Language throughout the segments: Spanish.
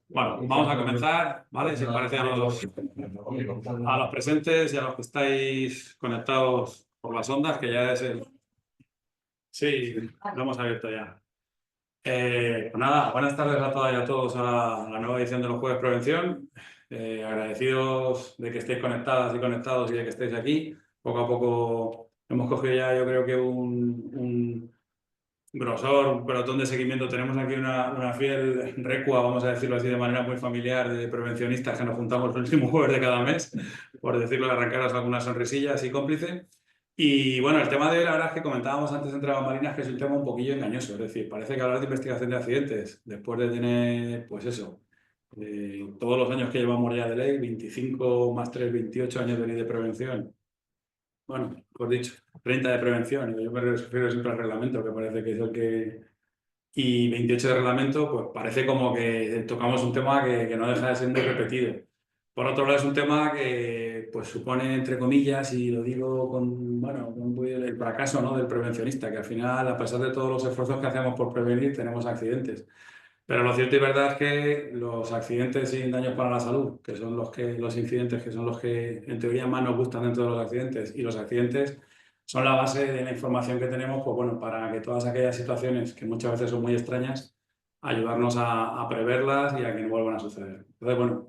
Bueno, vamos a comenzar, ¿vale? Si os parece a los presentes y a los que estáis conectados por las ondas, que ya es el... Sí, lo hemos abierto ya. Pues nada, buenas tardes a todas y a todos a la nueva edición de los Jueves Prevención. Agradecidos de que estéis conectadas y conectados y de que estéis aquí. Poco a poco hemos cogido ya, yo creo que un grosor, un pelotón de seguimiento. Tenemos aquí una fiel recua, vamos a decirlo así de manera muy familiar, de prevencionistas que nos juntamos el último jueves de cada mes, por decirlo, de arrancaros algunas sonrisillas y cómplice. Y bueno, el tema de hoy, la verdad es que comentábamos antes entre bambalinas que es un tema un poquillo engañoso. Es decir, parece que hablar de investigación de accidentes, después de tener, pues eso, todos los años que llevamos ya de ley, 25 más 3, 28 años de ley de prevención. Bueno, mejor dicho, 30 de prevención. Yo me refiero siempre al reglamento, que parece que es el que... Y 28 de reglamento, pues parece como que tocamos un tema que no deja de ser muy repetido. Por otro lado, es un tema que pues supone, entre comillas, y lo digo con, bueno, con el fracaso, ¿no?, del prevencionista, que al final, a pesar de todos los esfuerzos que hacemos por prevenir, tenemos accidentes. Pero lo cierto y verdad es que los accidentes sin daños para la salud, que son los incidentes, que son los que en teoría más nos gustan dentro de los accidentes, y los accidentes son la base de la información que tenemos, pues bueno, para que todas aquellas situaciones que muchas veces son muy extrañas, ayudarnos a preverlas y a que no vuelvan a suceder. Entonces, bueno,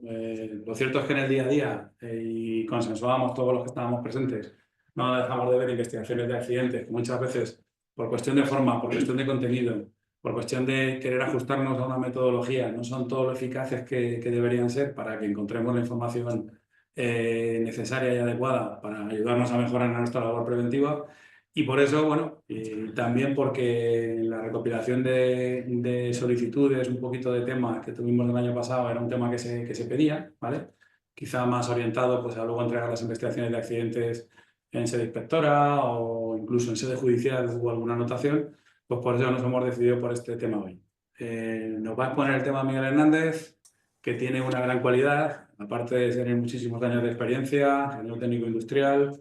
lo cierto es que en el día a día, y consensuábamos todos los que estábamos presentes, no dejamos de ver investigaciones de accidentes, que muchas veces, por cuestión de forma, por cuestión de contenido, por cuestión de querer ajustarnos a una metodología, no son todo lo eficaces que deberían ser para que encontremos la información necesaria y adecuada para ayudarnos a mejorar nuestra labor preventiva. Y por eso, bueno, y también porque la recopilación de solicitudes, un poquito de temas que tuvimos el año pasado, era un tema que se pedía, ¿vale? Quizá más orientado pues, a luego entregar las investigaciones de accidentes en sede inspectora o incluso en sede judicial o alguna anotación. Pues por eso nos hemos decidido por este tema hoy. Nos va a exponer el tema Miguel Hernández, que tiene una gran cualidad, aparte de tener muchísimos años de experiencia, ingeniero técnico industrial,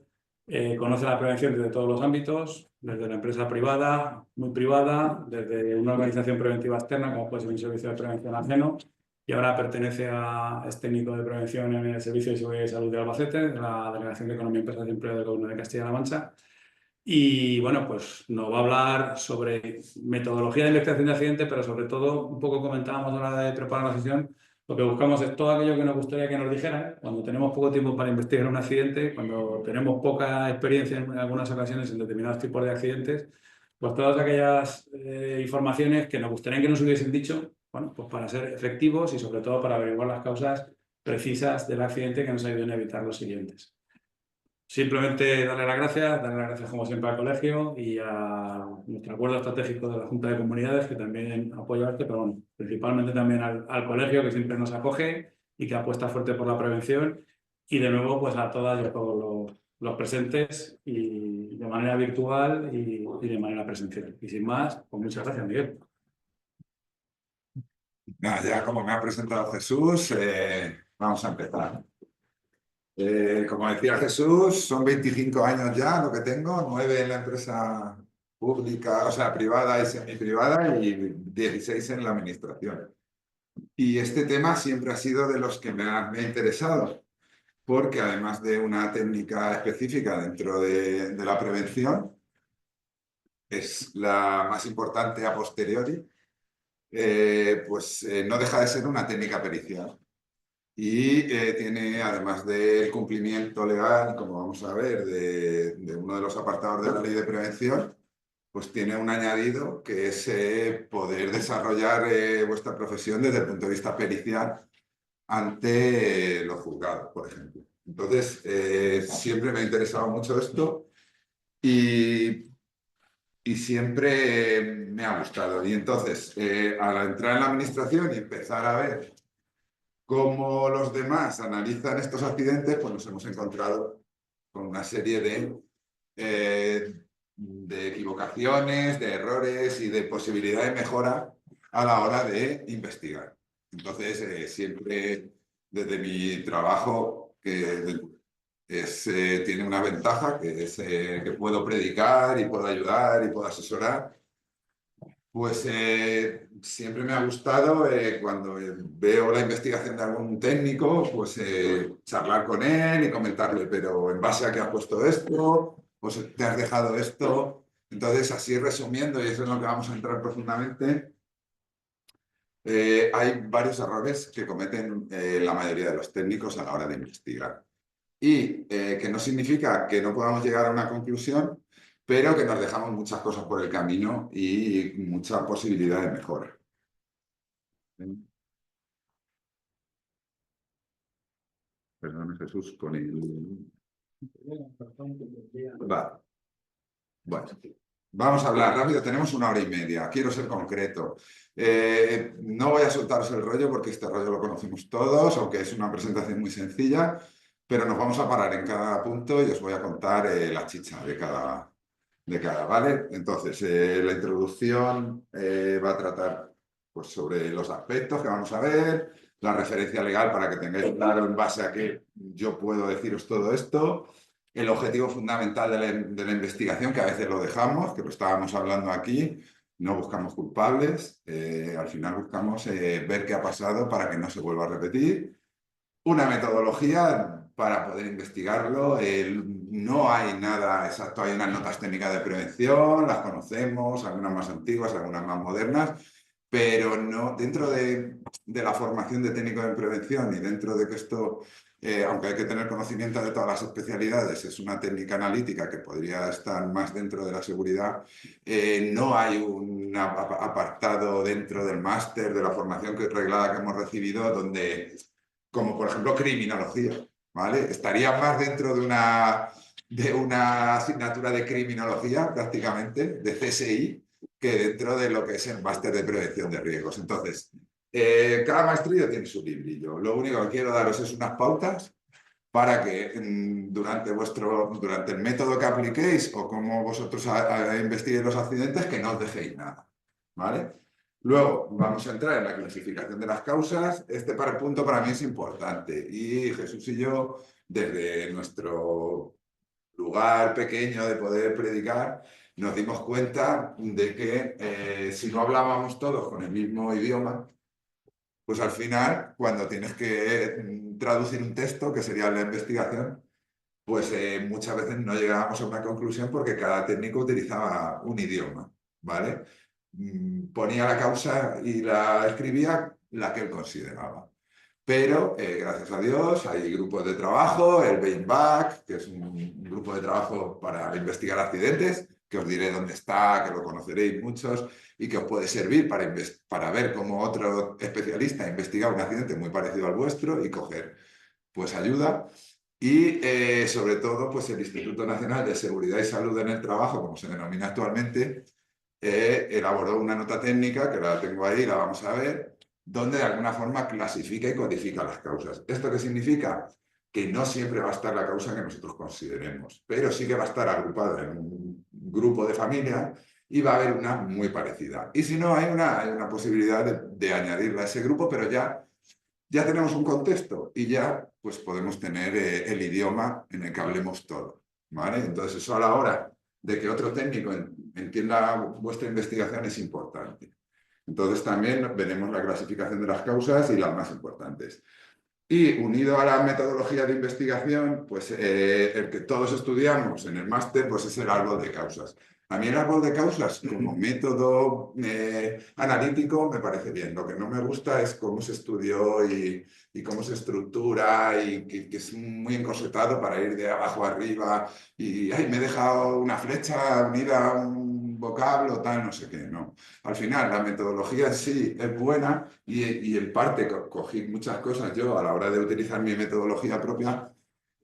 conoce la prevención desde todos los ámbitos, desde la empresa privada, muy privada, desde una organización preventiva externa, como puede ser un servicio de prevención ajeno, y ahora es técnico de prevención en el Servicio de Seguridad y Salud de Albacete, de la Delegación de Economía, Empresas y Empleo del Gobierno de Castilla-La Mancha. Y bueno, pues nos va a hablar sobre metodología de investigación de accidentes, pero sobre todo, un poco comentábamos a la hora de preparar la sesión, lo que buscamos es todo aquello que nos gustaría que nos dijeran cuando tenemos poco tiempo para investigar un accidente, cuando tenemos poca experiencia en algunas ocasiones en determinados tipos de accidentes, pues todas aquellas informaciones que nos gustaría que nos hubiesen dicho, bueno, pues para ser efectivos y sobre todo para averiguar las causas precisas del accidente que nos ayuden a evitar los siguientes. Simplemente darle las gracias como siempre al colegio y a nuestro acuerdo estratégico de la Junta de Comunidades, que también apoya esto, pero bueno, principalmente también al colegio, que siempre nos acoge y que apuesta fuerte por la prevención. Y de nuevo, pues a todas y a todos los presentes, y de manera virtual y de manera presencial. Y sin más, pues muchas gracias, Miguel. Nada, ya como me ha presentado Jesús, vamos a empezar. Como decía Jesús, son 25 años ya lo que tengo, 9 en la empresa pública, o sea, privada y semiprivada, y 16 en la administración. Y este tema siempre ha sido de los que me ha interesado, porque además de una técnica específica dentro de la prevención, es la más importante a posteriori, no deja de ser una técnica pericial. Y tiene, además del cumplimiento legal, como vamos a ver, de uno de los apartados de la ley de prevención, pues tiene un añadido que es poder desarrollar vuestra profesión desde el punto de vista pericial ante los juzgados, por ejemplo. Entonces, siempre me ha interesado mucho esto y siempre me ha gustado. Y entonces, al entrar en la administración y empezar a ver cómo los demás analizan estos accidentes, pues nos hemos encontrado con una serie de equivocaciones, de errores y de posibilidad de mejora a la hora de investigar. Entonces, siempre desde mi trabajo, que tiene una ventaja, que es que puedo predicar y puedo ayudar y puedo asesorar, Pues siempre me ha gustado cuando veo la investigación de algún técnico, pues charlar con él y comentarle, pero en base a que has puesto esto, pues te has dejado esto. Entonces, así resumiendo, y eso es lo que vamos a entrar profundamente, hay varios errores que cometen la mayoría de los técnicos a la hora de investigar. Y que no significa que no podamos llegar a una conclusión, pero que nos dejamos muchas cosas por el camino y mucha posibilidad de mejora. Perdón, Jesús, con el... Vale. Bueno, vamos a hablar rápido, tenemos 1 hora y media, quiero ser concreto. No voy a soltaros el rollo porque este rollo lo conocemos todos, aunque es una presentación muy sencilla, pero nos vamos a parar en cada punto y os voy a contar la chicha de cada, ¿vale? Entonces, la introducción va a tratar pues, sobre los aspectos que vamos a ver, la referencia legal para que tengáis claro en base a qué yo puedo deciros todo esto, el objetivo fundamental de la investigación, que a veces lo dejamos, que lo estábamos hablando aquí, no buscamos culpables, al final buscamos ver qué ha pasado para que no se vuelva a repetir. Una metodología para poder investigarlo. No hay nada exacto, hay unas notas técnicas de prevención, las conocemos, algunas más antiguas, algunas más modernas, pero no dentro de la formación de técnico en prevención y dentro de que esto, aunque hay que tener conocimiento de todas las especialidades, es una técnica analítica que podría estar más dentro de la seguridad, no hay un apartado dentro del máster, de la formación reglada que hemos recibido, donde como por ejemplo criminología, ¿vale? Estaría más dentro de una asignatura de criminología prácticamente, de CSI, que dentro de lo que es el máster de prevención de riesgos. Entonces, cada maestría tiene su librillo. Lo único que quiero daros es unas pautas para que durante el método que apliquéis o como vosotros investiguéis los accidentes, que no os dejéis nada, ¿vale? Luego vamos a entrar en la clasificación de las causas. Este punto para mí es importante y Jesús y yo, desde nuestro lugar pequeño de poder predicar, nos dimos cuenta de que si no hablábamos todos con el mismo idioma, pues al final, cuando tienes que traducir un texto, que sería la investigación, pues muchas veces no llegábamos a una conclusión porque cada técnico utilizaba un idioma, ¿vale? Ponía la causa y la escribía la que él consideraba. Pero, gracias a Dios, hay grupos de trabajo, el BAINBAC, que es un grupo de trabajo para investigar accidentes, que os diré dónde está, que lo conoceréis muchos, y que os puede servir para ver cómo otro especialista investiga un accidente muy parecido al vuestro y coger pues ayuda. Y sobre todo, pues el Instituto Nacional de Seguridad y Salud en el Trabajo, como se denomina actualmente, elaboró una nota técnica, que la tengo ahí, la vamos a ver, donde de alguna forma clasifica y codifica las causas. ¿Esto qué significa? Que no siempre va a estar la causa que nosotros consideremos, pero sí que va a estar agrupada en un grupo de familia y va a haber una muy parecida. Y si no, hay una posibilidad de añadirla a ese grupo, pero ya tenemos un contexto y ya pues podemos tener el idioma en el que hablemos todo, ¿vale? Entonces eso a la hora de que otro técnico entienda vuestra investigación es importante. Entonces también veremos la clasificación de las causas y las más importantes. Y unido a la metodología de investigación, pues el que todos estudiamos en el máster, pues es el árbol de causas. A mí el árbol de causas como método analítico me parece bien. Lo que no me gusta es cómo se estudió y cómo se estructura y que es muy encorsetado para ir de abajo arriba y ay, me he dejado una flecha unida a un vocablo, tal, no sé qué, no. Al final, la metodología en sí es buena y en parte cogí muchas cosas yo a la hora de utilizar mi metodología propia,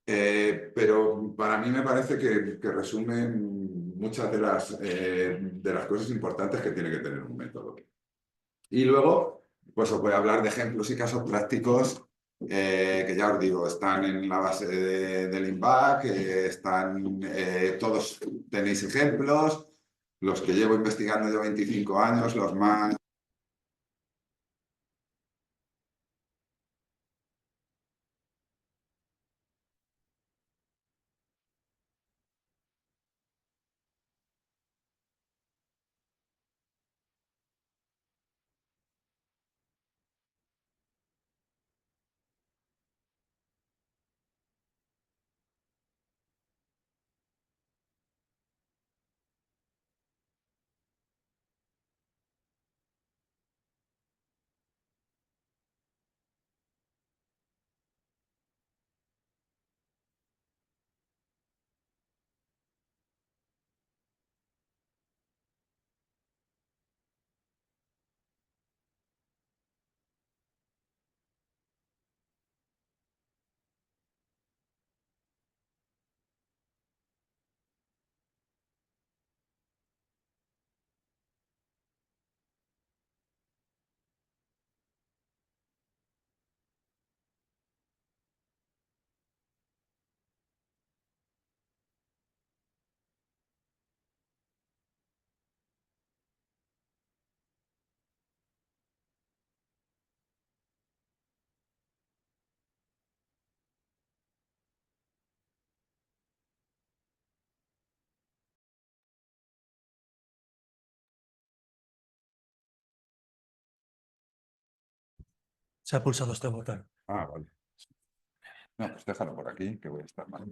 pero para mí me parece que resumen muchas de las cosas importantes que tiene que tener un método. Y luego, pues os voy a hablar de ejemplos y casos prácticos que ya os digo, están en la base del INVAC, todos tenéis ejemplos, los que llevo investigando yo 25 años, los más Se ha pulsado este botón. Ah, vale. No, pues déjalo por aquí, que voy a estar mal.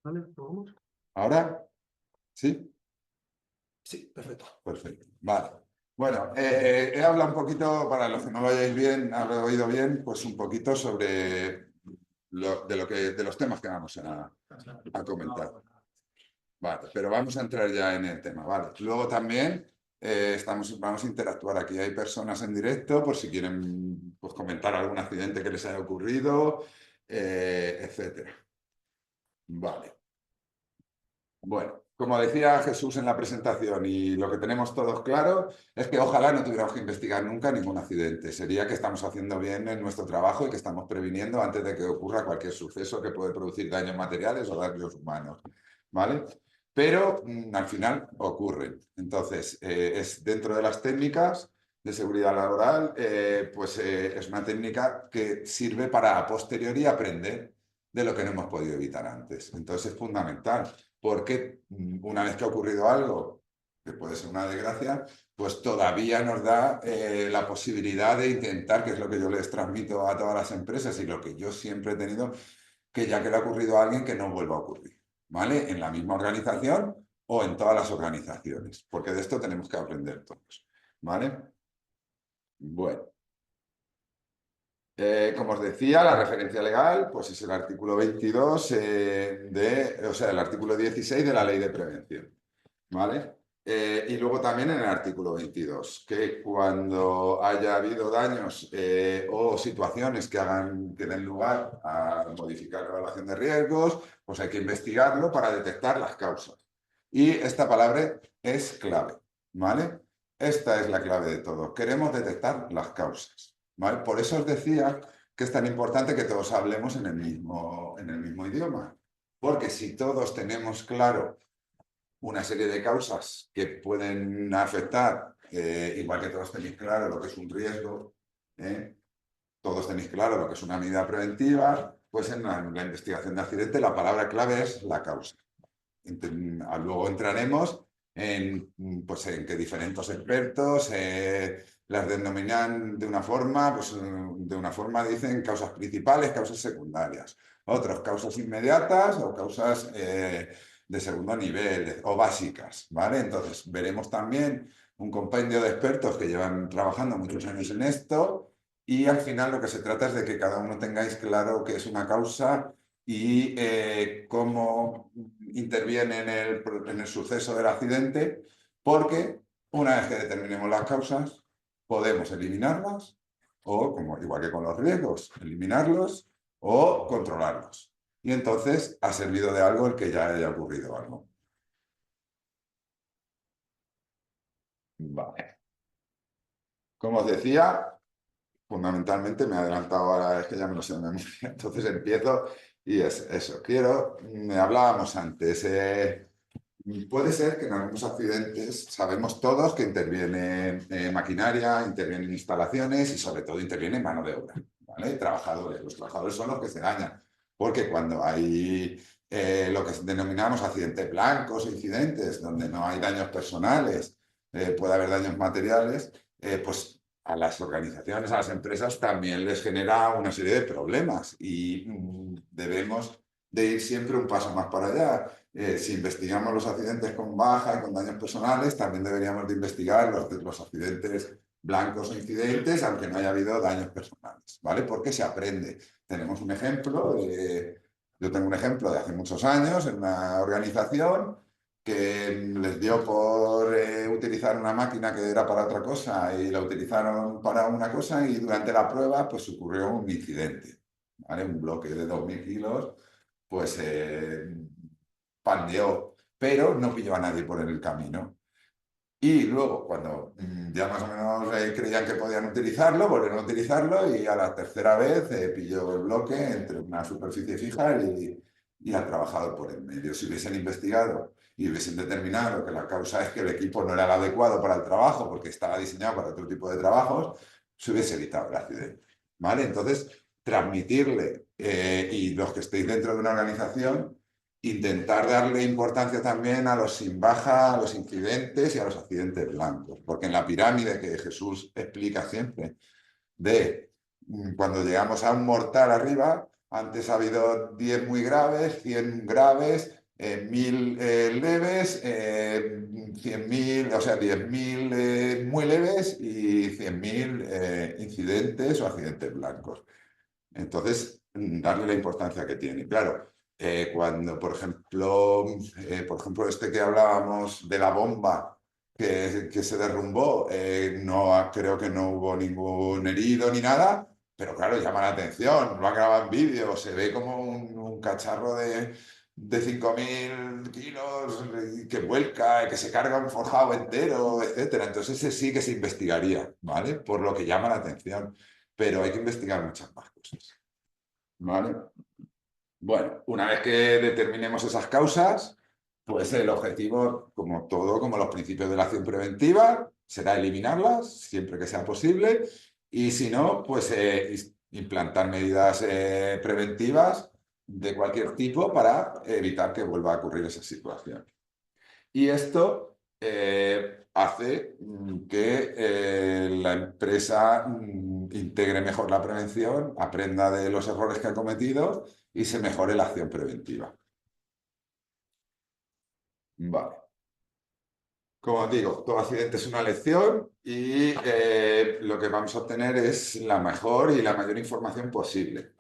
Vale, vamos. ¿Ahora? ¿Sí? Sí, perfecto. Perfecto. Vale. Bueno, he hablado un poquito, para los que no lo hayáis bien, habré oído bien, pues un poquito sobre de los temas que vamos a comentar. Vale, pero vamos a entrar ya en el tema, ¿vale? Luego también vamos a interactuar aquí. Hay personas en directo por si quieren pues, comentar algún accidente que les haya ocurrido, etcétera. Vale. Bueno, como decía Jesús en la presentación y lo que tenemos todos claro es que ojalá no tuviéramos que investigar nunca ningún accidente. Sería que estamos haciendo bien en nuestro trabajo y que estamos previniendo antes de que ocurra cualquier suceso que puede producir daños materiales o daños humanos, ¿vale? Pero al final ocurren. Entonces, es dentro de las técnicas de seguridad laboral, es una técnica que sirve para a posteriori aprender de lo que no hemos podido evitar antes. Entonces, es fundamental. Porque una vez que ha ocurrido algo, que puede ser una desgracia, pues todavía nos da la posibilidad de intentar, que es lo que yo les transmito a todas las empresas y lo que yo siempre he tenido, que ya que le ha ocurrido a alguien, que no vuelva a ocurrir, ¿vale? En la misma organización o en todas las organizaciones, porque de esto tenemos que aprender todos, ¿vale? Bueno. Como os decía, la referencia legal pues es el artículo 22 o sea, el artículo 16 de la Ley de Prevención, ¿vale? Y luego también en el artículo 22, que cuando haya habido daños o situaciones que den lugar a modificar la evaluación de riesgos, pues hay que investigarlo para detectar las causas. Y esta palabra es clave, ¿vale? Esta es la clave de todo. Queremos detectar las causas. ¿Vale? Por eso os decía que es tan importante que todos hablemos en el mismo idioma. Porque si todos tenemos claro una serie de causas que pueden afectar, igual que todos tenéis claro lo que es un riesgo, todos tenéis claro lo que es una medida preventiva, pues en la investigación de accidente la palabra clave es la causa. Luego entraremos pues, en que diferentes expertos las denominan de una forma, pues de una forma dicen causas principales, causas secundarias, otros causas inmediatas o causas de segundo nivel o básicas, ¿vale? Entonces veremos también un compendio de expertos que llevan trabajando muchos años en esto y al final lo que se trata es de que cada uno tengáis claro qué es una causa y cómo interviene en el suceso del accidente, porque una vez que determinemos las causas, podemos eliminarlas o, como, igual que con los riesgos, eliminarlos o controlarlos. Y entonces ha servido de algo el que ya haya ocurrido algo. Vale. Como os decía, fundamentalmente me he adelantado ahora, es que ya me lo sé de memoria, entonces empiezo y es eso. Hablábamos antes, puede ser que en algunos accidentes sabemos todos que interviene maquinaria, intervienen instalaciones y sobre todo interviene mano de obra, ¿vale? Trabajadores. Los trabajadores son los que se dañan, porque cuando hay lo que denominamos accidentes blancos o incidentes donde no hay daños personales, puede haber daños materiales, pues a las organizaciones, a las empresas también les genera una serie de problemas y debemos de ir siempre un paso más para allá. Si investigamos los accidentes con baja y con daños personales, también deberíamos de investigar los accidentes blancos o incidentes, aunque no haya habido daños personales, ¿vale? Porque se aprende. Tenemos un ejemplo, yo tengo un ejemplo de hace muchos años en una organización que les dio por utilizar una máquina que era para otra cosa y la utilizaron para una cosa y durante la prueba pues ocurrió un incidente, ¿vale? Un bloque de 2.000 kilos pues pandeó, pero no pilló a nadie por el camino. Y luego, cuando ya más o menos creían que podían utilizarlo, volvieron a utilizarlo y a la tercera vez pilló el bloque entre una superficie fija y al trabajador por el medio. Si hubiesen investigado y hubiesen determinado que la causa es que el equipo no era el adecuado para el trabajo porque estaba diseñado para otro tipo de trabajos, se hubiese evitado el accidente. ¿Vale? Entonces, transmitirle, y los que estéis dentro de una organización, intentar darle importancia también a los sin baja, a los incidentes y a los accidentes blancos. Porque en la pirámide que Jesús explica siempre, de cuando llegamos a un mortal arriba, antes ha habido 10 muy graves, 100 graves, 1000 leves, 100.000, o sea, 10.000 muy leves y 100.000 incidentes o accidentes blancos. Entonces, darle la importancia que tiene. Claro, cuando, por ejemplo, este que hablábamos de la bomba que se derrumbó, creo que no hubo ningún herido ni nada, pero claro, llama la atención, lo han grabado en vídeo, se ve como un cacharro de 5.000 kilos que vuelca, que se carga un forjado entero, etcétera. Entonces ese sí que se investigaría, ¿vale? Por lo que llama la atención, pero hay que investigar muchas más cosas, ¿vale? Bueno, una vez que determinemos esas causas, pues el objetivo, como todo, como los principios de la acción preventiva, será eliminarlas siempre que sea posible y si no, pues implantar medidas preventivas de cualquier tipo para evitar que vuelva a ocurrir esa situación. Y esto hace que la empresa integre mejor la prevención, aprenda de los errores que ha cometido y se mejore la acción preventiva. Vale. Como digo, todo accidente es una lección y lo que vamos a obtener es la mejor y la mayor información posible.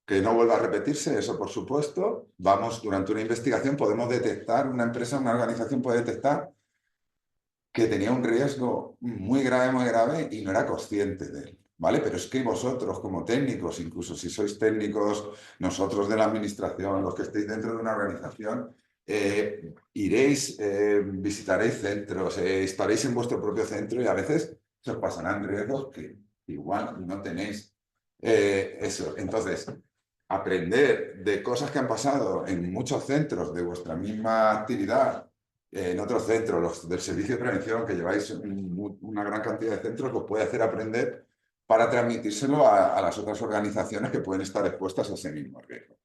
Que no vuelva a repetirse, eso por supuesto. Durante una investigación podemos detectar, una empresa, una organización puede detectar que tenía un riesgo muy grave y no era consciente de él, ¿vale? Pero es que vosotros como técnicos, incluso si sois técnicos, nosotros de la administración, los que estéis dentro de una organización, iréis, visitaréis centros, estaréis en vuestro propio centro y a veces se os pasarán riesgos que igual no tenéis. Eso, entonces, aprender de cosas que han pasado en muchos centros de vuestra misma actividad, en otros centros, los del servicio de prevención, que lleváis una gran cantidad de centros, os puede hacer aprender para transmitírselo a las otras organizaciones que pueden estar expuestas a ese mismo riesgo.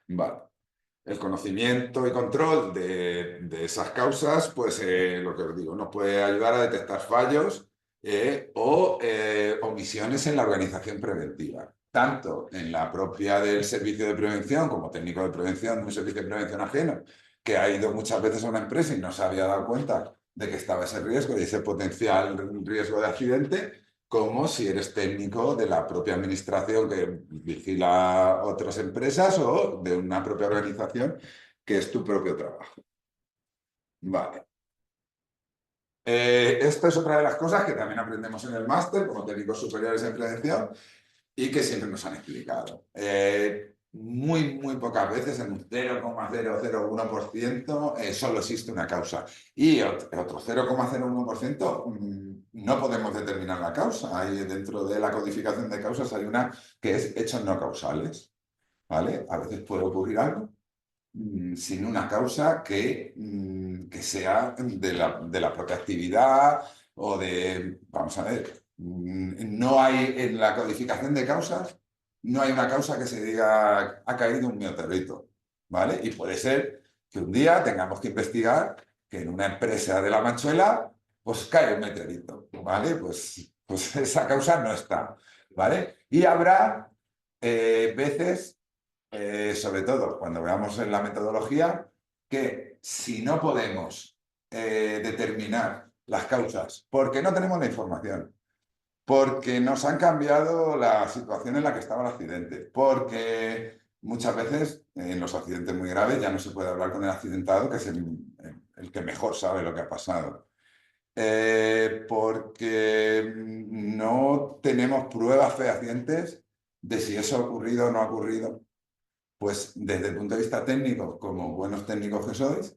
Vale. El conocimiento y control de esas causas, pues lo que os digo, nos puede ayudar a detectar fallos o omisiones en la organización preventiva, tanto en la propia del servicio de prevención como técnico de prevención de un servicio de prevención ajeno, que ha ido muchas veces a una empresa y no se había dado cuenta de que estaba ese riesgo y ese potencial riesgo de accidente, como si eres técnico de la propia administración que vigila otras empresas o de una propia organización que es tu propio trabajo. Vale. Esta es otra de las cosas que también aprendemos en el máster como técnicos superiores en prevención y que siempre nos han explicado. Muy pocas veces, en un 0,001%, solo existe una causa. Y otro 0,01% no podemos determinar la causa. Ahí dentro de la codificación de causas hay una que es hechos no causales, ¿vale? A veces puede ocurrir algo sin una causa que sea de la propia actividad o de, vamos a ver, no hay en la codificación de causas, no hay una causa que se diga ha caído un meteorito, ¿vale? Y puede ser que un día tengamos que investigar que en una empresa de La Manchuela pues cae un meteorito, ¿vale? Pues esa causa no está, ¿vale? Y habrá veces sobre todo cuando veamos en la metodología, que si no podemos determinar las causas, porque no tenemos la información, porque nos han cambiado la situación en la que estaba el accidente, porque muchas veces en los accidentes muy graves ya no se puede hablar con el accidentado, que es el que mejor sabe lo que ha pasado. Porque no tenemos pruebas fehacientes de si eso ha ocurrido o no ha ocurrido. Pues desde el punto de vista técnico, como buenos técnicos que sois,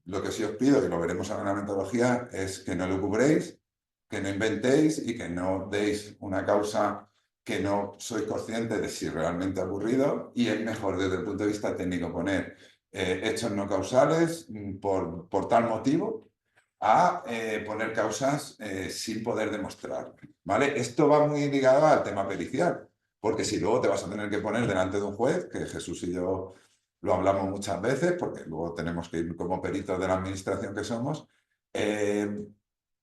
lo que sí os pido, y lo veremos ahora en la metodología, es que no lo cubréis, que no inventéis y que no deis una causa que no sois conscientes de si realmente ha ocurrido, y es mejor desde el punto de vista técnico poner hechos no causales por tal motivo a poner causas sin poder demostrar, ¿vale? Esto va muy ligado al tema pericial, porque si luego te vas a tener que poner delante de un juez, que Jesús y yo lo hablamos muchas veces, porque luego tenemos que ir como peritos de la administración que somos,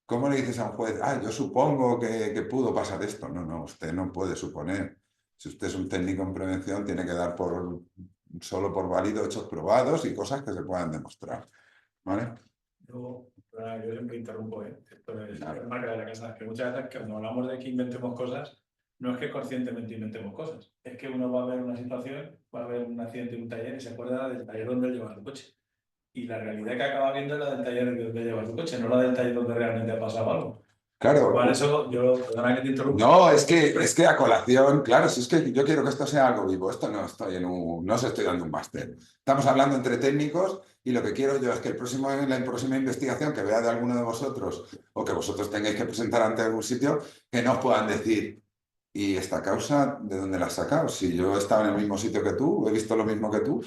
¿cómo le dices a un juez, yo supongo que pudo pasar esto? No, no, usted no puede suponer. Si usted es un técnico en prevención, tiene que dar solo por válido hechos probados y cosas que se puedan demostrar, ¿vale? Yo siempre interrumpo, esto es Claro. marca de la casa, que muchas veces cuando hablamos de que inventemos cosas, no es que conscientemente inventemos cosas, es que uno va a ver una situación, va a ver un accidente en un taller y se acuerda del taller donde él lleva su coche. Y la realidad que acaba viendo es la del taller donde lleva su coche, no la del taller donde realmente ha pasado algo. Claro. Por eso, perdona que te interrumpa. No, es que a colación, claro, si es que yo quiero que esto sea algo vivo, esto no estoy no os estoy dando un máster. Estamos hablando entre técnicos y lo que quiero yo es que la próxima investigación que vea de alguno de vosotros o que vosotros tengáis que presentar ante algún sitio, que no os puedan decir, ¿y esta causa de dónde la has sacado? Si yo he estado en el mismo sitio que tú, he visto lo mismo que tú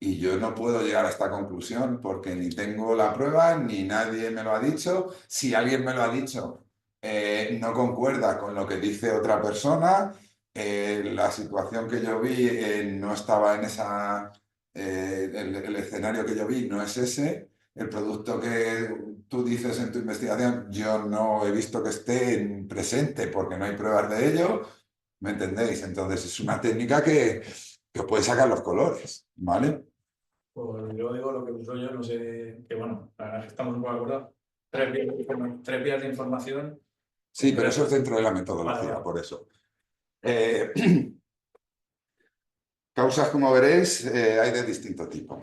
y yo no puedo llegar a esta conclusión porque ni tengo la prueba ni nadie me lo ha dicho. Si alguien me lo ha dicho no concuerda con lo que dice otra persona, la situación que yo vi no estaba en esa, el escenario que yo vi no es ese, el producto que tú dices en tu investigación yo no he visto que esté presente porque no hay pruebas de ello, ¿me entendéis? Entonces es una técnica que os puede sacar los colores, ¿vale? Pues yo digo lo que uso yo, no sé, que bueno, la verdad es que estamos un poco de acuerdo. 3 vías de información. Sí, pero eso es dentro de la metodología, Vale. por eso. Causas, como veréis, hay de distinto tipo,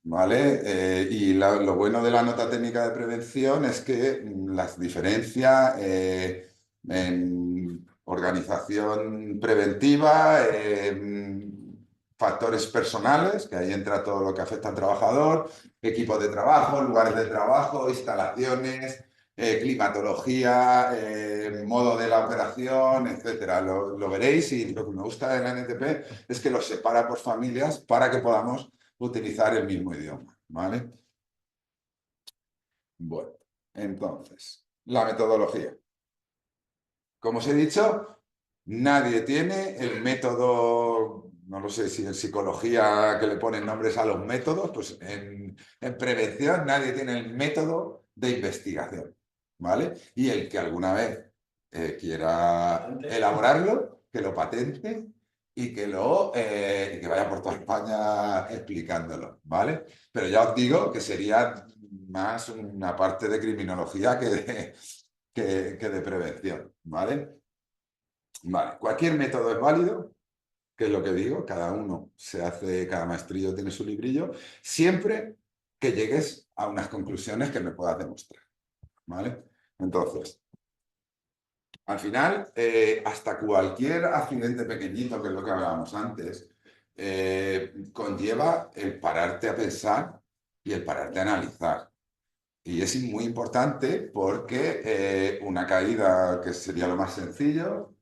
¿vale? Y lo bueno de la nota técnica de prevención es que las diferencia en organización preventiva, factores personales, que ahí entra todo lo que afecta al trabajador, equipos de trabajo, lugares de trabajo, instalaciones, climatología, modo de la operación, etcétera. Lo veréis y lo que me gusta de la NTP es que los separa por familias para que podamos utilizar el mismo idioma, ¿vale? Bueno, entonces, la metodología. Como os he dicho, nadie tiene el método, no lo sé si en psicología que le ponen nombres a los métodos, pues en prevención nadie tiene el método de investigación, ¿vale? Y el que alguna vez quiera elaborarlo, que lo patente y que vaya por toda España explicándolo, ¿vale? Pero ya os digo que sería más una parte de criminología que de prevención, ¿vale? Vale, cualquier método es válido, que es lo que digo, cada maestrillo tiene su librillo, siempre que llegues a unas conclusiones que me puedas demostrar, ¿vale? Entonces, al final, hasta cualquier accidente pequeñito, que es lo que hablábamos antes, conlleva el pararte a pensar y el pararte a analizar. Y es muy importante porque una caída, que sería lo más sencillo,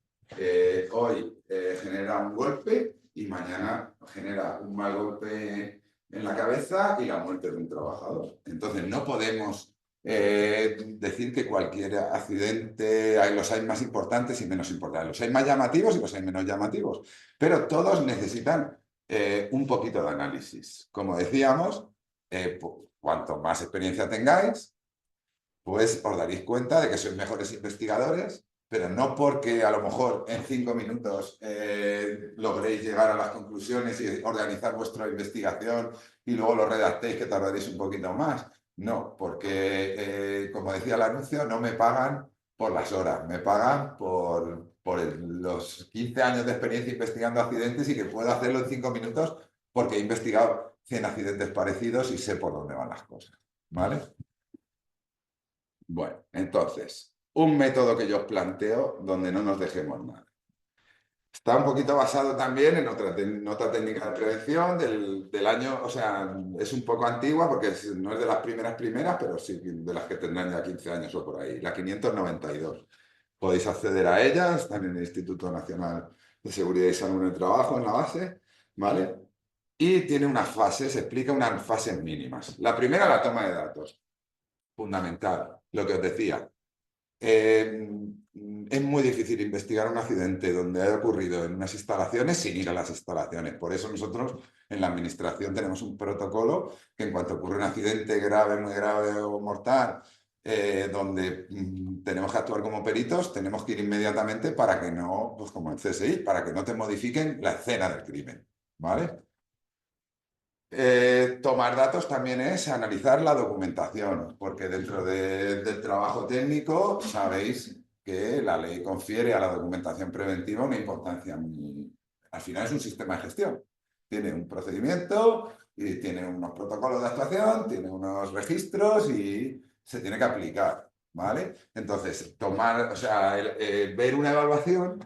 hoy genera un golpe y mañana genera un mal golpe en la cabeza y la muerte de un trabajador. Entonces no podemos decir que cualquier accidente, los hay más importantes y menos importantes. Los hay más llamativos y los hay menos llamativos. Pero todos necesitan un poquito de análisis. Como decíamos, cuanto más experiencia tengáis, pues os daréis cuenta de que sois mejores investigadores, pero no porque a lo mejor en 5 minutos logréis llegar a las conclusiones y organizar vuestra investigación y luego lo redactéis, que tardaréis un poquito más. No, porque, como decía el anuncio, no me pagan por las horas, me pagan por los 15 años de experiencia investigando accidentes y que puedo hacerlo en 5 minutos porque he investigado 100 accidentes parecidos y sé por dónde van las cosas, ¿vale? Bueno, entonces, un método que yo os planteo donde no nos dejemos nada. Está un poquito basado también en otra técnica de prevención del año, o sea, es un poco antigua porque no es de las primeras, pero sí de las que tendrán ya 15 años o por ahí, la 592. Podéis acceder a ella, están en el Instituto Nacional de Seguridad y Salud en el Trabajo, en la base, ¿vale? Y tiene unas fases, explica unas fases mínimas. La primera, la toma de datos. fundamental, lo que os decía. Es muy difícil investigar un accidente donde haya ocurrido en unas instalaciones sin ir a las instalaciones. Por eso nosotros en la administración tenemos un protocolo que en cuanto ocurre un accidente grave, muy grave o mortal, donde tenemos que actuar como peritos, tenemos que ir inmediatamente para que no, pues como en CSI, para que no te modifiquen la escena del crimen, ¿vale? Tomar datos también es analizar la documentación, porque dentro del trabajo técnico sabéis que la ley confiere a la documentación preventiva una importancia muy... Al final es un sistema de gestión. Tiene un procedimiento y tiene unos protocolos de actuación, tiene unos registros y se tiene que aplicar, ¿vale? Entonces, o sea, ver una evaluación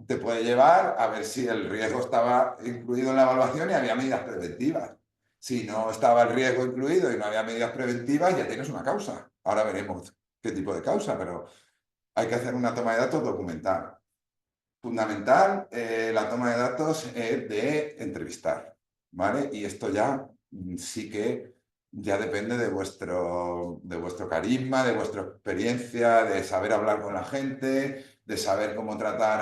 te puede llevar a ver si el riesgo estaba incluido en la evaluación y había medidas preventivas. Si no estaba el riesgo incluido y no había medidas preventivas, ya tienes una causa. Ahora veremos qué tipo de causa, pero hay que hacer una toma de datos documental. Fundamental, la toma de datos de entrevistar, ¿vale? Y esto ya sí que ya depende de vuestro carisma, de vuestra experiencia, de saber hablar con la gente, de saber cómo tratar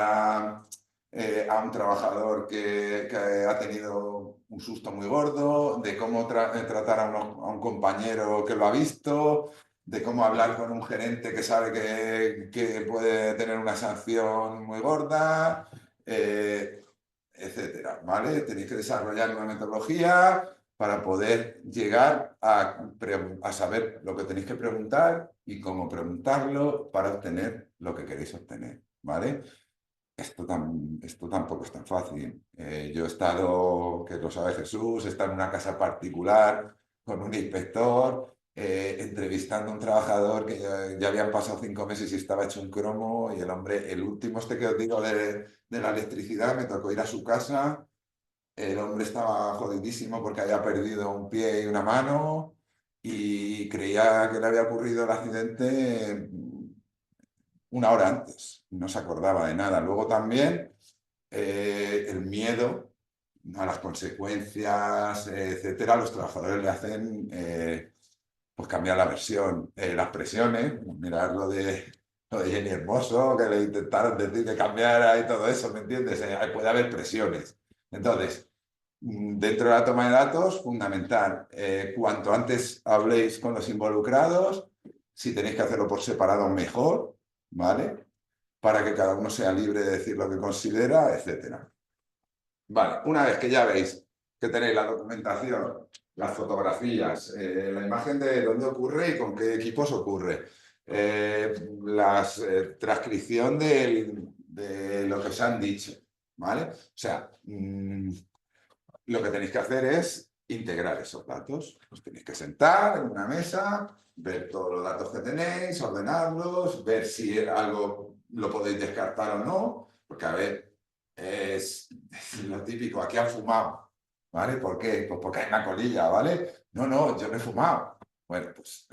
a un trabajador que ha tenido un susto muy gordo, de cómo tratar a un compañero que lo ha visto, de cómo hablar con un gerente que sabe que puede tener una sanción muy gorda, etcétera, ¿vale? Tenéis que desarrollar una metodología para poder llegar a saber lo que tenéis que preguntar y cómo preguntarlo para obtener lo que queréis obtener, ¿vale? Esto tampoco es tan fácil. Yo he estado, que lo sabe Jesús, he estado en una casa particular con un inspector, entrevistando a un trabajador que ya habían pasado 5 meses y estaba hecho un cromo y el hombre, el último que os digo de la electricidad, me tocó ir a su casa. El hombre estaba jodidísimo porque había perdido un pie y una mano y creía que le había ocurrido el accidente una hora antes, no se acordaba de nada. Luego también el miedo a las consecuencias, etcétera, los trabajadores le hacen pues cambiar la versión, las presiones, mirar lo de Jenny Hermoso, que le intentaron decir que cambiara y todo eso, ¿me entiendes? Puede haber presiones. Entonces, dentro de la toma de datos, fundamental, cuanto antes habléis con los involucrados, si tenéis que hacerlo por separado, mejor, ¿vale? Para que cada uno sea libre de decir lo que considera, etcétera. Vale, una vez que ya veis que tenéis la documentación, las fotografías, la imagen de dónde ocurre y con qué equipos ocurre, la transcripción de lo que os han dicho, ¿vale? O sea, lo que tenéis que hacer es integrar esos datos. Os tenéis que sentar en una mesa, ver todos los datos que tenéis, ordenarlos, ver si algo lo podéis descartar o no, porque a ver, es lo típico, aquí han fumado, ¿vale? ¿Por qué? Pues porque hay una colilla, ¿vale? No, yo no he fumado. Bueno, pues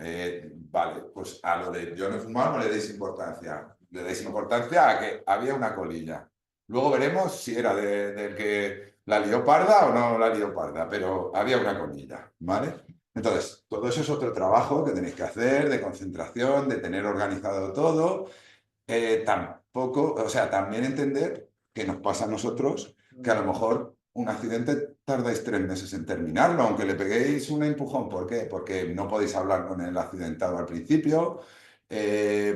vale, pues a lo de yo no he fumado no le deis importancia. Le deis importancia a que había una colilla. Luego veremos si era del que la lió parda o no la lió parda, pero había una colilla, ¿vale? Entonces, todo eso es otro trabajo que tenéis que hacer, de concentración, de tener organizado todo. Tampoco, o sea, también entender que nos pasa a nosotros que a lo mejor un accidente tardáis 3 meses en terminarlo, aunque le peguéis un empujón. ¿Por qué? Porque no podéis hablar con el accidentado al principio,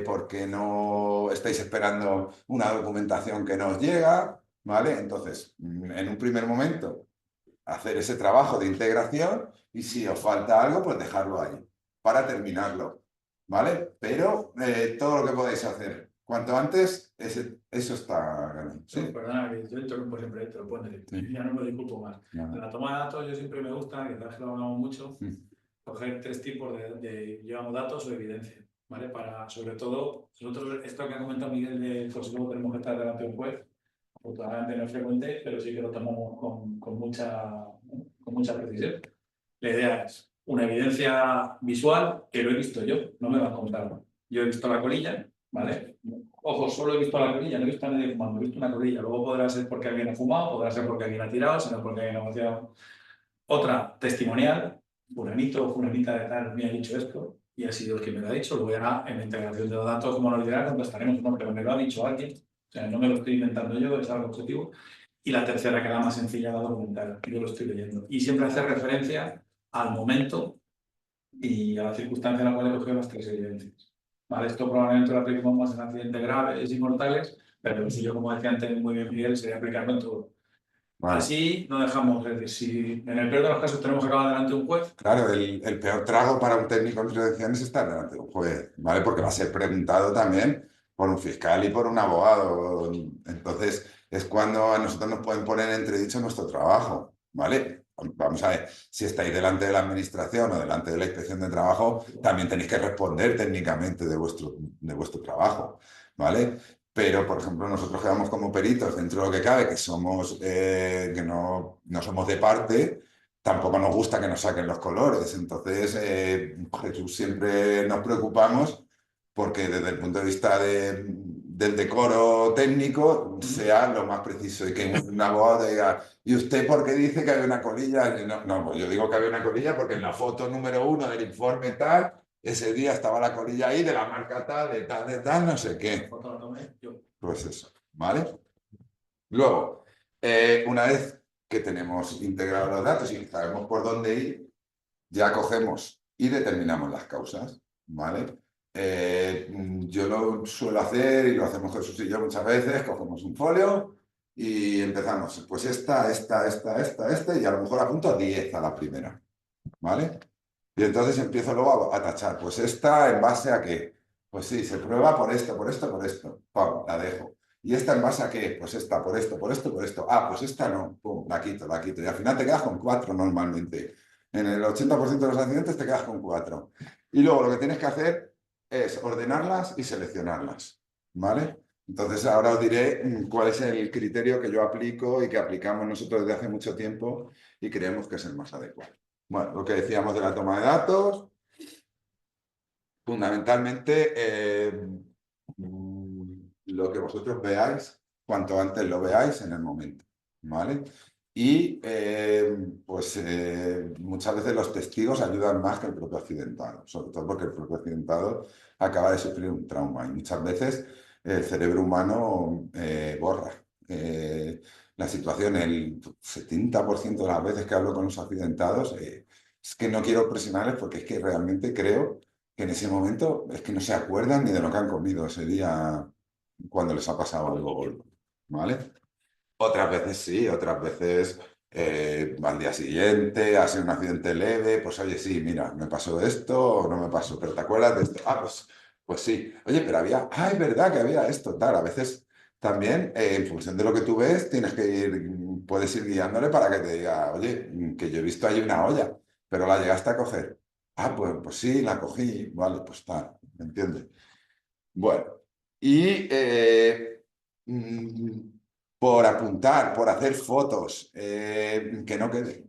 porque no estáis esperando una documentación que no os llega, ¿vale? Entonces, en un primer momento, hacer ese trabajo de integración y si os falta algo, pues dejarlo ahí para terminarlo, ¿vale? Pero todo lo que podáis hacer cuanto antes, eso está ganando. Sí, perdona, que yo interrumpo siempre, te lo puedo decir. Sí. Ya no me disculpo más. Nada. En la toma de datos yo siempre me gusta, que tal vez lo hablamos mucho, Mm. coger 3 tipos llevamos datos o evidencia, ¿vale? Para, sobre todo, nosotros, esto que ha comentado Miguel de pues luego tenemos que estar delante de un juez, afortunadamente no es frecuente, pero sí que lo tomamos con mucha precisión. La idea es una evidencia visual que lo he visto yo, no me va a contar. Yo he visto la colilla, ¿vale? Ojo, solo he visto la colilla, no he visto a nadie fumando, he visto una colilla. Luego podrá ser porque alguien ha fumado, podrá ser porque alguien ha tirado, sino porque alguien ha negociado. Otra, testimonial, fulanito o fulanita de tal me ha dicho esto, y ha sido el que me lo ha dicho. Luego ya en la integración de los datos, como nos dirá, contestaremos, no, pero me lo ha dicho alguien. O sea, no me lo estoy inventando yo, es algo objetivo. Y la tercera, que era la más sencilla, la documental. Yo lo estoy leyendo. Y siempre hace referencia al momento y a la circunstancia en la cual he cogido las tres evidencias. ¿Vale? Esto probablemente lo apliquemos más en accidentes graves y mortales, pero si yo, como decía antes muy bien Miguel, sería aplicarlo en todo. Vale. Así no dejamos, es decir, si en el peor de los casos tenemos que acabar delante de un juez. Claro, el peor trago para un técnico en prevención es estar delante de un juez, ¿vale? Porque va a ser preguntado también por un fiscal y por un abogado. Entonces, es cuando a nosotros nos pueden poner en entredicho nuestro trabajo, ¿vale? Vamos a ver, si estáis delante de la administración o delante de la inspección de trabajo, también tenéis que responder técnicamente de vuestro trabajo, ¿vale? Pero, por ejemplo, nosotros quedamos como peritos dentro de lo que cabe, que somos, que no somos de parte, tampoco nos gusta que nos saquen los colores. Entonces, Jesús, siempre nos preocupamos porque desde el punto de vista del decoro técnico sea lo más preciso y que un abogado diga, ¿y usted por qué dice que hay una colilla? No, no, pues yo digo que había una colilla porque en la foto número 1 del informe tal, ese día estaba la colilla ahí de la marca tal, de tal, no sé qué. Foto la tomé yo. Pues eso, ¿vale? Luego, una vez que tenemos integrados los datos y sabemos por dónde ir, ya cogemos y determinamos las causas, ¿vale? Yo lo suelo hacer y lo hacemos Jesús y yo muchas veces, cogemos un folio y empezamos, pues esta, y a lo mejor apunto 10 a la primera, ¿vale? Y entonces empiezo luego a tachar, pues esta en base a qué, pues sí, se prueba por esto, por esto, por esto, pum, la dejo. ¿Y esta en base a qué? Pues esta, por esto, por esto, por esto. Ah, pues esta no, pum, la quito, la quito. Y al final te quedas con 4 normalmente. En el 80% de los accidentes te quedas con 4. Y luego lo que tienes que hacer es ordenarlas y seleccionarlas, ¿vale? Entonces ahora os diré cuál es el criterio que yo aplico y que aplicamos nosotros desde hace mucho tiempo y creemos que es el más adecuado. Bueno, lo que decíamos de la toma de datos, fundamentalmente lo que vosotros veáis, cuanto antes lo veáis en el momento, ¿vale? Y pues muchas veces los testigos ayudan más que el propio accidentado, sobre todo porque el propio accidentado acaba de sufrir un trauma y muchas veces el cerebro humano borra. La situación, el 70% de las veces que hablo con los accidentados, es que no quiero presionarles porque es que realmente creo que en ese momento es que no se acuerdan ni de lo que han comido ese día cuando les ha pasado algo, ¿vale? Otras veces sí, otras veces al día siguiente ha sido un accidente leve, pues oye, sí, mira, me pasó esto o no me pasó, pero ¿te acuerdas de esto? Ah, pues sí. Oye, pero había, ah, es verdad que había esto, tal. A veces también, en función de lo que tú ves, tienes que ir, puedes ir guiándole para que te diga, oye, que yo he visto ahí una olla, pero la llegaste a coger. Ah, pues sí, la cogí, vale, pues tal, ¿me entiendes? Bueno, y mm, por apuntar, por hacer fotos, que no quede.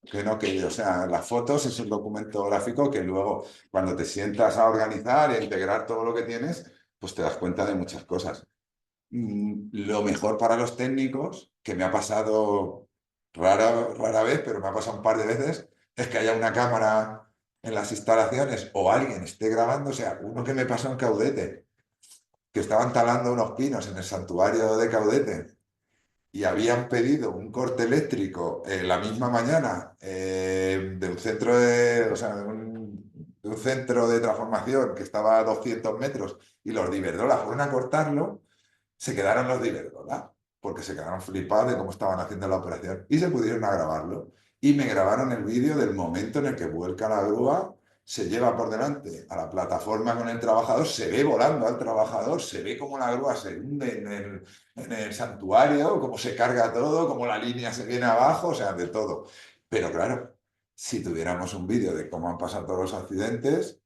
Que no quede, o sea, las fotos es un documento gráfico que luego cuando te sientas a organizar e integrar todo lo que tienes, pues te das cuenta de muchas cosas. Lo mejor para los técnicos, que me ha pasado rara vez, pero me ha pasado un par de veces, es que haya una cámara en las instalaciones o alguien esté grabando. O sea, uno que me pasó en Caudete, que estaban talando unos pinos en el santuario de Caudete y habían pedido un corte eléctrico la misma mañana de un centro o sea, de un centro de transformación que estaba a 200 metros y los de Iberdrola fueron a cortarlo, se quedaron los de Iberdrola porque se quedaron flipados de cómo estaban haciendo la operación y se pudieron a grabarlo. Y me grabaron el vídeo del momento en el que vuelca la grúa, se lleva por delante a la plataforma con el trabajador, se ve volando al trabajador, se ve cómo la grúa se hunde en el santuario, cómo se carga todo, cómo la línea se viene abajo, o sea, de todo. Pero claro, si tuviéramos un vídeo de cómo han pasado todos los accidentes,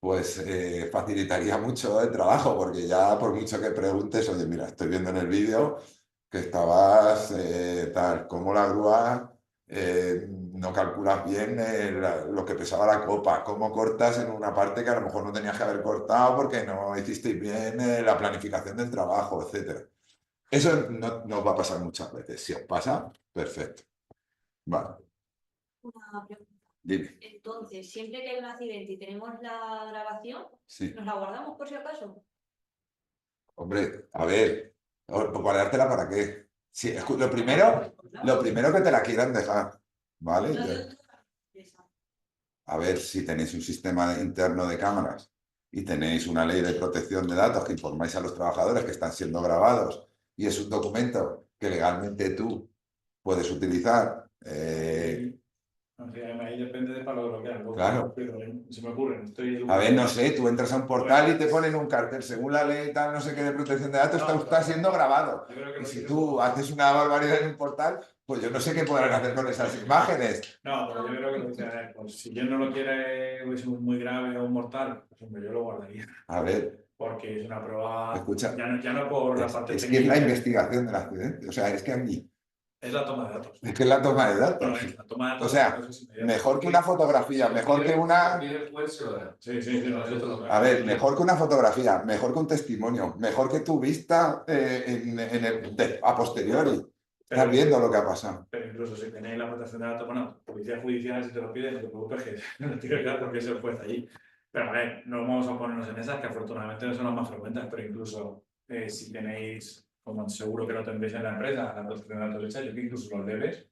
pues facilitaría mucho el trabajo, porque ya por mucho que preguntes, oye, mira, estoy viendo en el vídeo que estabas tal, como la grúa no calculas bien lo que pesaba la copa, cómo cortas en una parte que a lo mejor no tenías que haber cortado porque no hiciste bien la planificación del trabajo, etc. Eso no os va a pasar muchas veces. Si os pasa, perfecto. Vale. Una pregunta. Dime. Entonces, siempre que hay un accidente y tenemos la grabación, Sí. ¿nos la guardamos por si acaso? Hombre, a ver, ¿guardártela para qué? Sí, lo primero que te la quieran dejar, ¿vale? No digo esa. A ver, si tenéis un sistema interno de cámaras y tenéis una ley de protección de datos que informáis a los trabajadores que están siendo grabados y es un documento que legalmente tú puedes utilizar. O sea, ahí depende de para lo que hagan. Claro. Pero se me ocurre. A ver, no sé, tú entras a un portal y te ponen un cartel, según la ley tal, no sé qué de protección de datos, está siendo grabado. Yo creo que Y lo si que tú haces una barbaridad en un portal, pues yo no sé qué podrán hacer con esas imágenes. No, pero yo creo que lo dice, a ver, pues si yo no lo quiere, o es muy grave o mortal, pues hombre, yo lo guardaría. A ver, Porque es una prueba. escucha, Ya no por la parte es que es la técnica, investigación del accidente. O sea, es que aquí, es la toma de datos. es que es la toma de Bueno, datos. es la toma de O datos. sea, mejor que una fotografía, mejor que una... Sí, no, eso te lo A ver, mejor que una fotografía, mejor que un testimonio, mejor que tu vista a posteriori. Estás viendo lo que ha pasado. Pero incluso si tenéis la protección de datos, bueno, policía judicial, si te lo piden, no te preocupes que no lo tienes que dar porque eso fue allí. Pero a ver, no vamos a ponernos en esas que afortunadamente no son las más frecuentes, pero incluso si tenéis, como seguro que lo tendréis en la empresa, la protección de datos hecha, yo que incluso los debes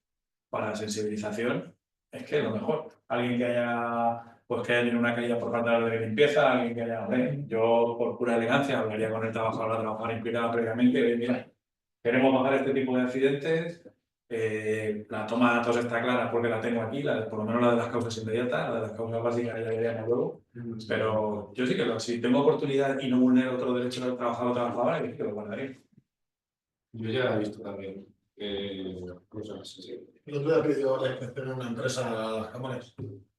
para sensibilización, es que lo mejor. Alguien que haya, pues que haya tenido una caída por parte de la de limpieza, alguien que haya, hombre, yo por pura elegancia hablaría con el trabajador, la trabajadora implicada previamente y mira, queremos bajar este tipo de accidentes. La toma de datos está clara porque la tengo aquí, por lo menos la de las causas inmediatas, la de las causas básicas ya veríamos luego. Pero yo sí que si tengo oportunidad y no vulnero otro derecho del trabajador o trabajadora, yo sí que lo guardaré. Yo ya he visto también cosas así. El otro día pidió la inspección en una empresa a las cámaras.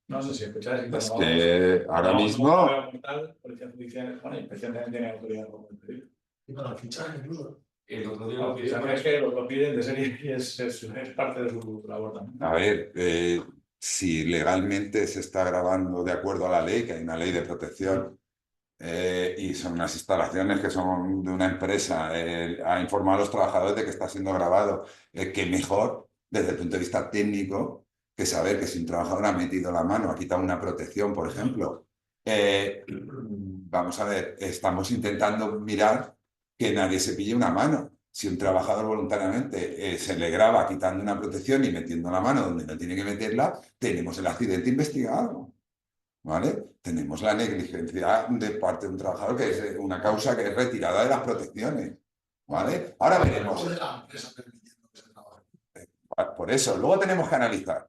No sé si escucháis. Es que ahora mismo... Policía judicial, bueno, inspección también tiene autoridad. Y para el fichaje, incluso. El otro día No, lo que es que lo piden de serie y es parte de su labor también. A ver, si legalmente se está grabando de acuerdo a la ley, que hay una ley de protección, y son unas instalaciones que son de una empresa, a informar a los trabajadores de que está siendo grabado, que mejor, desde el punto de vista técnico, que saber que si un trabajador ha metido la mano, ha quitado una protección, por ejemplo. Vamos a ver, estamos intentando mirar que nadie se pille una mano. Si un trabajador voluntariamente se le graba quitando una protección y metiendo la mano donde no tiene que meterla, tenemos el accidente investigado, ¿vale? Tenemos la negligencia de parte de un trabajador, que es una causa que es retirada de las protecciones, ¿vale? Ahora veremos. Por eso, luego tenemos que analizar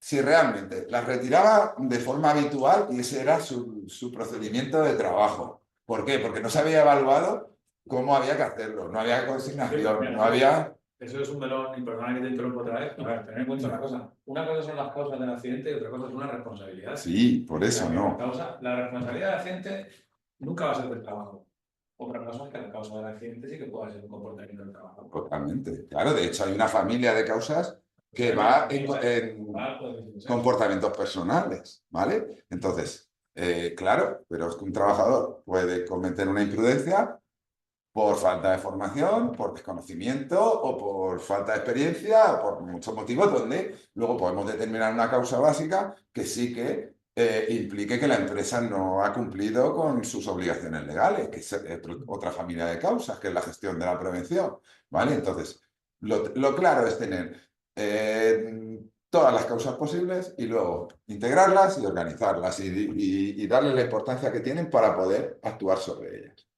si realmente las retiraba de forma habitual y ese era su procedimiento de trabajo. ¿Por qué? Porque no se había evaluado cómo había que hacerlo, no había consignación, no había... Eso es un melón, y perdona que te interrumpo otra vez. A ver, tener en cuenta una cosa. Una cosa son las causas del accidente y otra cosa es una responsabilidad. Sí, por eso no. La responsabilidad del accidente nunca va a ser del trabajo. Otra cosa es que la causa del accidente sí que pueda ser un comportamiento del trabajo. Totalmente. Claro, de hecho hay una familia de causas que va en comportamientos personales, ¿vale? Entonces, claro, pero es que un trabajador puede cometer una imprudencia por falta de formación, por desconocimiento o por falta de experiencia, o por muchos motivos, donde luego podemos determinar una causa básica que sí que implique que la empresa no ha cumplido con sus obligaciones legales, que es otra familia de causas, que es la gestión de la prevención, ¿vale? Entonces, lo claro es tener todas las causas posibles y luego integrarlas y organizarlas y darle la importancia que tienen para poder actuar sobre ellas.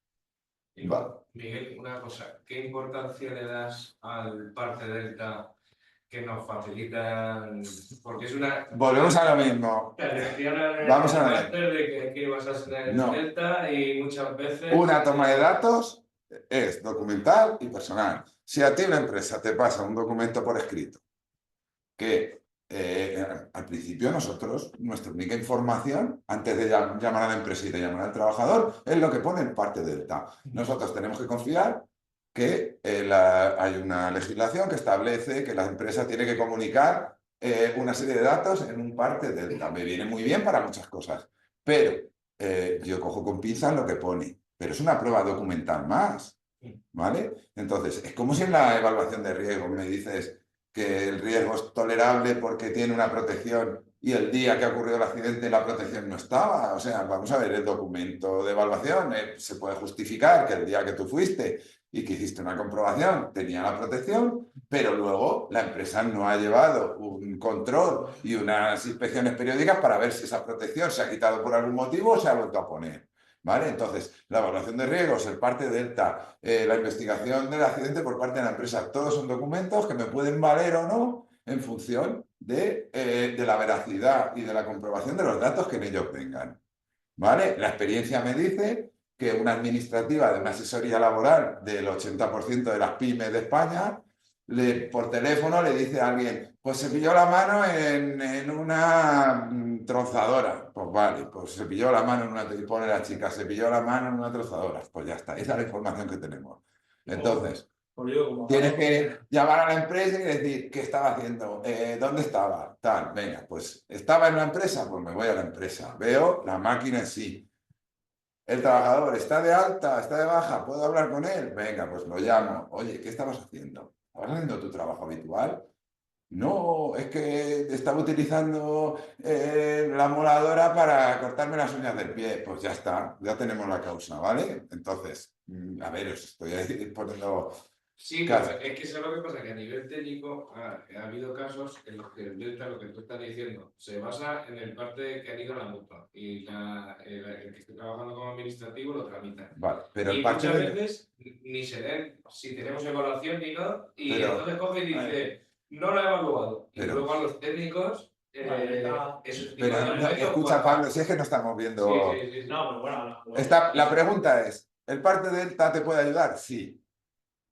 Vale. Miguel, una cosa, ¿qué importancia le das al parte delta que nos facilitan? Porque es una... Volvemos a lo mismo. Te menciona el Vamos a ver. máster de que aquí vas a ser No. delta y muchas veces... Una toma de datos es documental y personal. Si a ti una empresa te pasa un documento por escrito que al principio nosotros, nuestra única información, antes de llamar a la empresa y de llamar al trabajador, es lo que pone en parte delta. Nosotros tenemos que confiar que hay una legislación que establece que la empresa tiene que comunicar una serie de datos en un parte delta. Me viene muy bien para muchas cosas, pero yo cojo con pinzas lo que pone. Pero es una prueba documental más, ¿vale? Entonces, es como si en la evaluación de riesgo me dices que el riesgo es tolerable porque tiene una protección y el día que ha ocurrido el accidente la protección no estaba. O sea, vamos a ver, el documento de evaluación se puede justificar que el día que tú fuiste y que hiciste una comprobación tenía la protección, pero luego la empresa no ha llevado un control y unas inspecciones periódicas para ver si esa protección se ha quitado por algún motivo o se ha vuelto a poner. ¿Vale? Entonces, la evaluación de riesgos, el parte delta, la investigación del accidente por parte de la empresa, todos son documentos que me pueden valer o no en función de la veracidad y de la comprobación de los datos que en ellos vengan. ¿Vale? La experiencia me dice que una administrativa de una asesoría laboral del 80% de las pymes de España, por teléfono le dice a alguien, pues se pilló la mano en una trozadora. Pues vale, pues se pilló la mano en una, y pone la chica, se pilló la mano en una trozadora. Pues ya está, esa es la información que tenemos. Entonces, tienes que llamar a la empresa y decir, ¿qué estaba haciendo? ¿Dónde estaba? Tal, venga, pues, ¿estaba en la empresa? Pues me voy a la empresa. Veo la máquina en sí. El trabajador está de alta, está de baja, ¿puedo hablar con él? Venga, pues lo llamo. Oye, ¿qué estabas haciendo? ¿Estabas haciendo tu trabajo habitual? No, es que estaba utilizando la moladora para cortarme las uñas del pie. Pues ya está, ya tenemos la causa, ¿vale? Entonces, a ver, os estoy ahí poniendo... Sí, Claro. pero es que eso es lo que pasa, que a nivel técnico ha habido casos en los que el delta, lo que tú estás diciendo, se basa en el parte que han ido a la mutua y el que esté trabajando como administrativo lo tramita. Vale, pero el Y parte muchas de... veces ni se ven si tenemos evaluación ni no, y Pero- entonces coge y dice, no lo he evaluado. Y Pero- luego a los técnicos, eso tipo Pero de no, elementos, escucha, pues, Pablo, si es que no estamos viendo... Sí, sí, sí, sí. No, pero bueno. La pregunta es, ¿el parte delta te puede ayudar? Sí.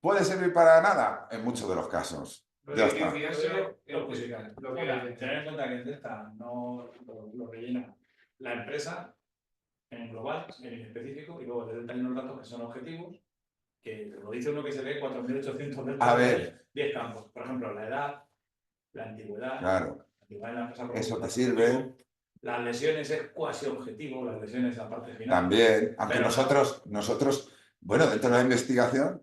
¿Puede servir para nada? En muchos de los casos. Lo Ya que hay que está. fiarse Lo en justifican. lo que Tener en cuenta que el Delta no lo rellena la empresa en global, en específico, y luego el Delta hay unos datos que son objetivos, que lo dice uno que se lee 4.800 Delta A ver. 10 campos. Por ejemplo, la edad, la antigüedad, Claro, la antigüedad de la empresa eso te productiva, sirve. Las lesiones es cuasi objetivo, las lesiones la parte final. También, aunque Pero nosotros, bueno, dentro de la investigación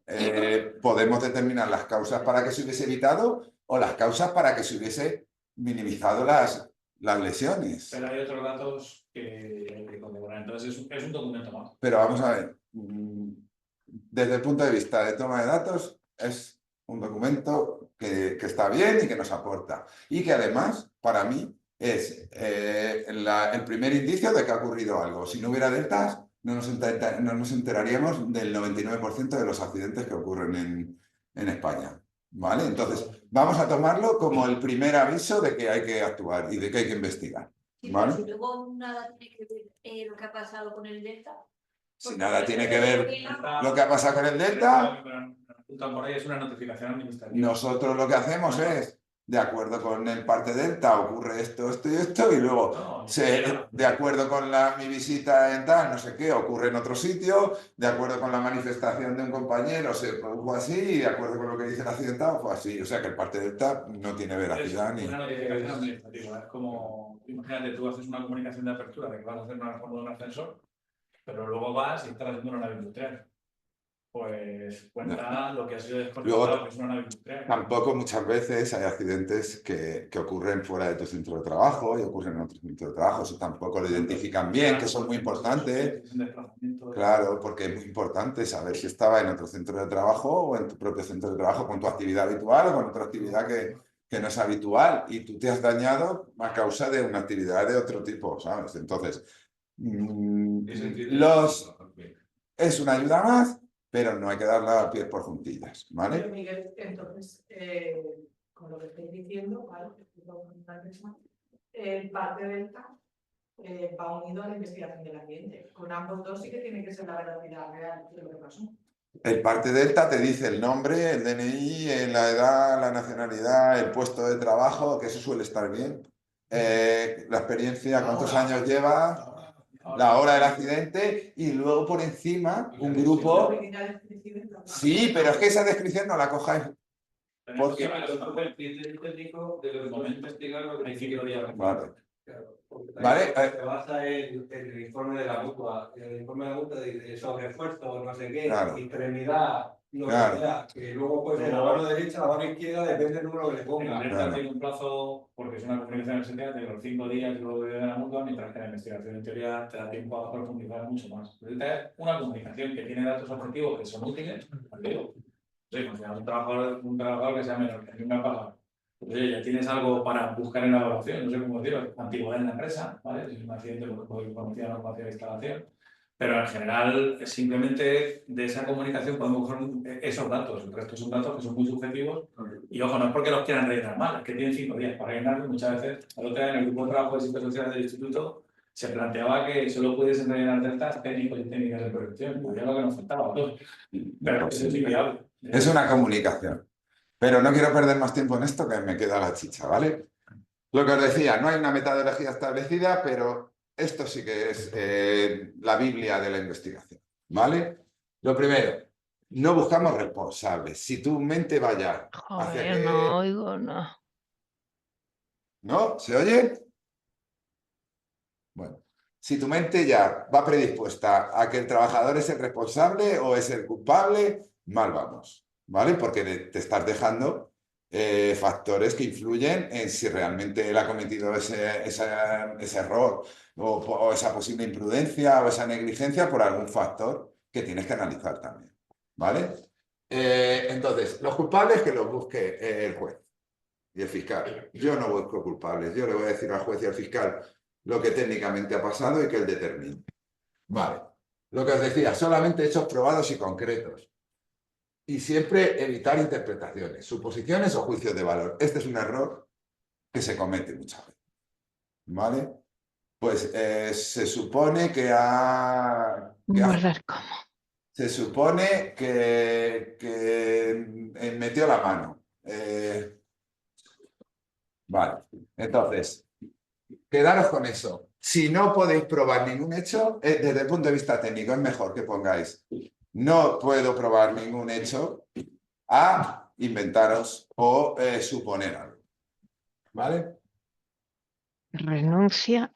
podemos determinar las causas para que se hubiese evitado o las causas para que se hubiese minimizado las lesiones. Pero hay otros datos que hay que corroborar. Entonces es un documento más. Pero vamos a ver, desde el punto de vista de toma de datos, es un documento que está bien y que nos aporta. Y que además, para mí, es el primer indicio de que ha ocurrido algo. Si no hubiera deltas, no nos enteraríamos del 99% de los accidentes que ocurren en España. ¿Vale? Entonces, vamos a tomarlo como el primer aviso de que hay que actuar y de que hay que investigar. Sí, ¿Vale? pero si luego nada tiene que ver lo que ha pasado con el Delta. Si nada tiene que ver lo que ha pasado con el Delta, Por ahí es una notificación administrativa. nosotros lo que hacemos es, de acuerdo con el parte delta, ocurre esto, esto y esto, y luego, de acuerdo con mi visita en tal, no sé qué, ocurre en otro sitio, de acuerdo con la manifestación de un compañero, se produjo así, y de acuerdo con lo que dice el accidentado, fue así. O sea que el parte delta no tiene veracidad ni... Una notificación administrativa. Es como, imagínate, tú haces una comunicación de apertura de que vas a hacer una reforma de un ascensor, pero luego vas y estás haciendo una nave industrial. Pues cuenta lo que ha sido descontrolado, que es una nave industrial. Tampoco muchas veces hay accidentes que ocurren fuera de tu centro de trabajo y ocurren en otro centro de trabajo. Eso tampoco lo identifican bien, que son muy importantes. Claro, porque es muy importante saber si estaba en otro centro de trabajo o en tu propio centro de trabajo con tu actividad habitual o con otra actividad que no es habitual y tú te has dañado a causa de una actividad de otro tipo, ¿sabes? Entonces, es una ayuda más, pero no hay que darla a pies por juntillas, ¿vale? Pero Miguel, entonces, con lo que estáis diciendo, ¿vale? El parte delta va unido a la investigación del accidente. Con ambos dos sí que tiene que ser la veracidad real de lo que pasó. El parte delta te dice el nombre, el DNI, la edad, la nacionalidad, el puesto de trabajo, que eso suele estar bien. La experiencia, cuántos años lleva, la hora del accidente y luego por encima un grupo... Sí, pero es que esa descripción no la cojáis. Porque... el criterio técnico de lo que vamos a investigar lo que principio de Vale. Vale, se basa en el informe de la mutua. El informe de la mutua dice sobre esfuerzo, no sé qué, Claro. extremidad, lo Claro. que sea, que luego pues la mano derecha, la mano izquierda, depende del número que le El ponga. alerta Claro. tiene un plazo, porque es una comunicación extendida de los 5 días y luego de la mutua, mientras que la investigación en teoría te da tiempo a profundizar mucho más. Ahorita es una comunicación que tiene datos objetivos que son útiles, pues digo, sí, pues, un trabajador que sea menor, que tenga paga. Pues, oye, ya tienes algo para buscar en la evaluación, no sé cómo decirlo, antigüedad en la empresa, ¿vale? Si es un accidente, pues puede conocer la normativa de instalación. Pero en general, simplemente de esa comunicación podemos coger esos datos. El resto son datos que son muy subjetivos. Y ojo, no es porque los quieran rellenar mal, es que tienen 5 días para rellenarlos. Muchas veces, el otro día en el grupo de trabajo de ciencias sociales del instituto, se planteaba que solo pudiesen rellenar deltas técnicos y técnicas de protección. Había lo que nos faltaba a todos. Pero eso es inviable. Es una comunicación. Pero no quiero perder más tiempo en esto, que me queda la chicha, ¿vale? Lo que os decía, no hay una metodología establecida, pero esto sí que es la Biblia de la investigación, ¿vale? Lo primero, no buscamos responsables. Si tu mente vaya hacia Joder, que... no oigo, no. ¿No? ¿Se oye? Bueno, si tu mente ya va predispuesta a que el trabajador es el responsable o es el culpable, mal vamos, ¿vale? Porque te estás dejando factores que influyen en si realmente él ha cometido ese error o esa posible imprudencia o esa negligencia por algún factor que tienes que analizar también, ¿vale? Entonces, los culpables que los busque el juez y el fiscal. Yo no busco culpables, yo le voy a decir al juez y al fiscal lo que técnicamente ha pasado y que él determine. Vale. Lo que os decía, solamente hechos probados y concretos. Y siempre evitar interpretaciones, suposiciones o juicios de valor. Este es un error que se comete muchas veces. ¿Vale? Pues se supone que ha... Guardar como. Se supone que metió la mano. Vale. Entonces, quedaros con eso. Si no podéis probar ningún hecho, desde el punto de vista técnico es mejor que pongáis no puedo probar ningún hecho a inventaros o suponer algo. ¿Vale? Renuncia.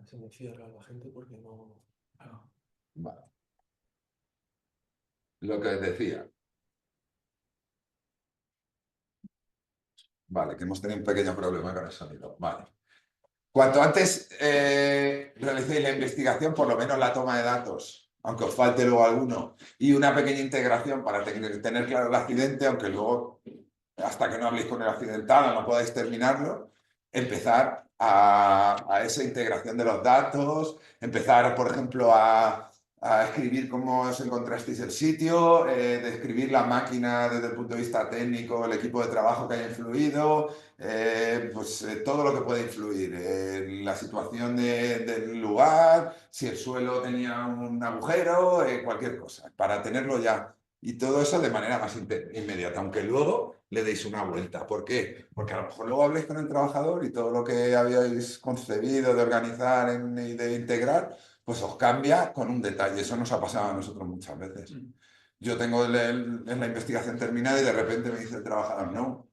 Se me cierra la gente porque no. Vale. Lo que os decía. Vale, que hemos tenido un pequeño problema con el sonido. Vale. Cuanto antes realicéis la investigación, por lo menos la toma de datos, aunque os falte luego alguno, y una pequeña integración para tener claro el accidente, aunque luego, hasta que no habléis con el accidentado, no podáis terminarlo, empezar a esa integración de los datos, empezar, por ejemplo, a escribir cómo os encontrasteis el sitio, describir la máquina desde el punto de vista técnico, el equipo de trabajo que haya influido, todo lo que puede influir, la situación del lugar, si el suelo tenía un agujero, cualquier cosa, para tenerlo ya. Y todo eso de manera más inmediata, aunque luego le deis una vuelta. ¿Por qué? Porque a lo mejor luego habléis con el trabajador y todo lo que habíais concebido de organizar y de integrar, pues os cambia con un detalle. Eso nos ha pasado a nosotros muchas veces. Yo tengo la investigación terminada y de repente me dice el trabajador, no,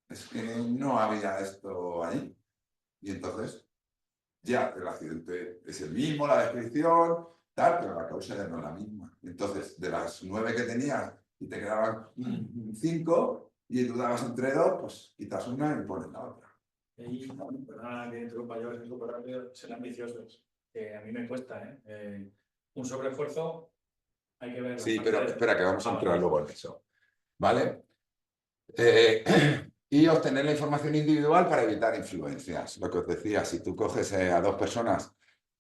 es que no había esto ahí. Y entonces, ya, el accidente es el mismo, la descripción, tal, pero la causa ya no es la misma. Entonces, de las 9 que tenías y te quedaban 5 y dudabas entre 2, pues quitas una y pones la otra. Y, perdona que interrumpa yo, es súper rápido, ser ambiciosos. A mí me cuesta, un sobreesfuerzo, hay que ver. Sí, pero espera, que vamos a entrar luego en eso. ¿Vale? Y obtener la información individual para evitar influencias. Lo que os decía, si tú coges a 2 personas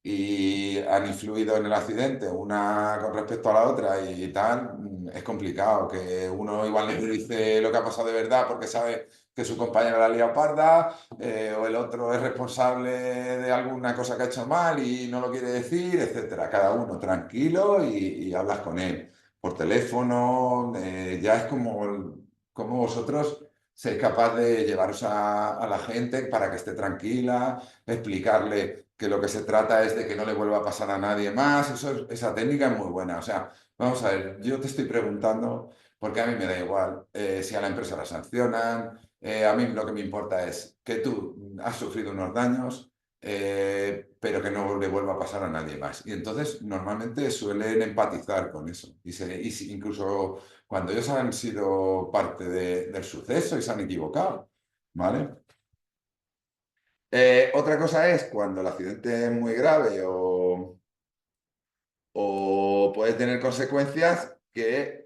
y han influido en el accidente, una con respecto a la otra y tal, es complicado, que uno igual le dice lo que ha pasado de verdad porque sabe que su compañero la ha liado parda, o el otro es responsable de alguna cosa que ha hecho mal y no lo quiere decir, etcétera. Cada uno tranquilo y hablas con él por teléfono, ya es como vosotros seis capaz de llevaros a la gente para que esté tranquila, explicarle que lo que se trata es de que no le vuelva a pasar a nadie más. Esa técnica es muy buena. O sea, vamos a ver, yo te estoy preguntando porque a mí me da igual si a la empresa la sancionan. A mí lo que me importa es que tú has sufrido unos daños, pero que no le vuelva a pasar a nadie más. Y entonces normalmente suelen empatizar con eso. Incluso cuando ellos han sido parte del suceso y se han equivocado, ¿vale? Otra cosa es cuando el accidente es muy grave o puede tener consecuencias que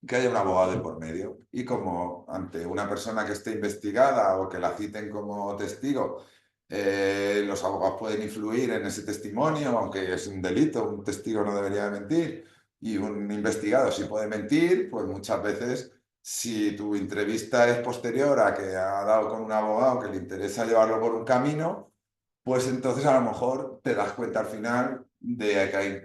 haya un abogado de por medio. Y como ante una persona que esté investigada o que la citen como testigo, los abogados pueden influir en ese testimonio, aunque es un delito, un testigo no debería de mentir, y un investigado sí puede mentir, pues muchas veces, si tu entrevista es posterior a que ha dado con un abogado que le interesa llevarlo por un camino, pues entonces a lo mejor te das cuenta al final de que hay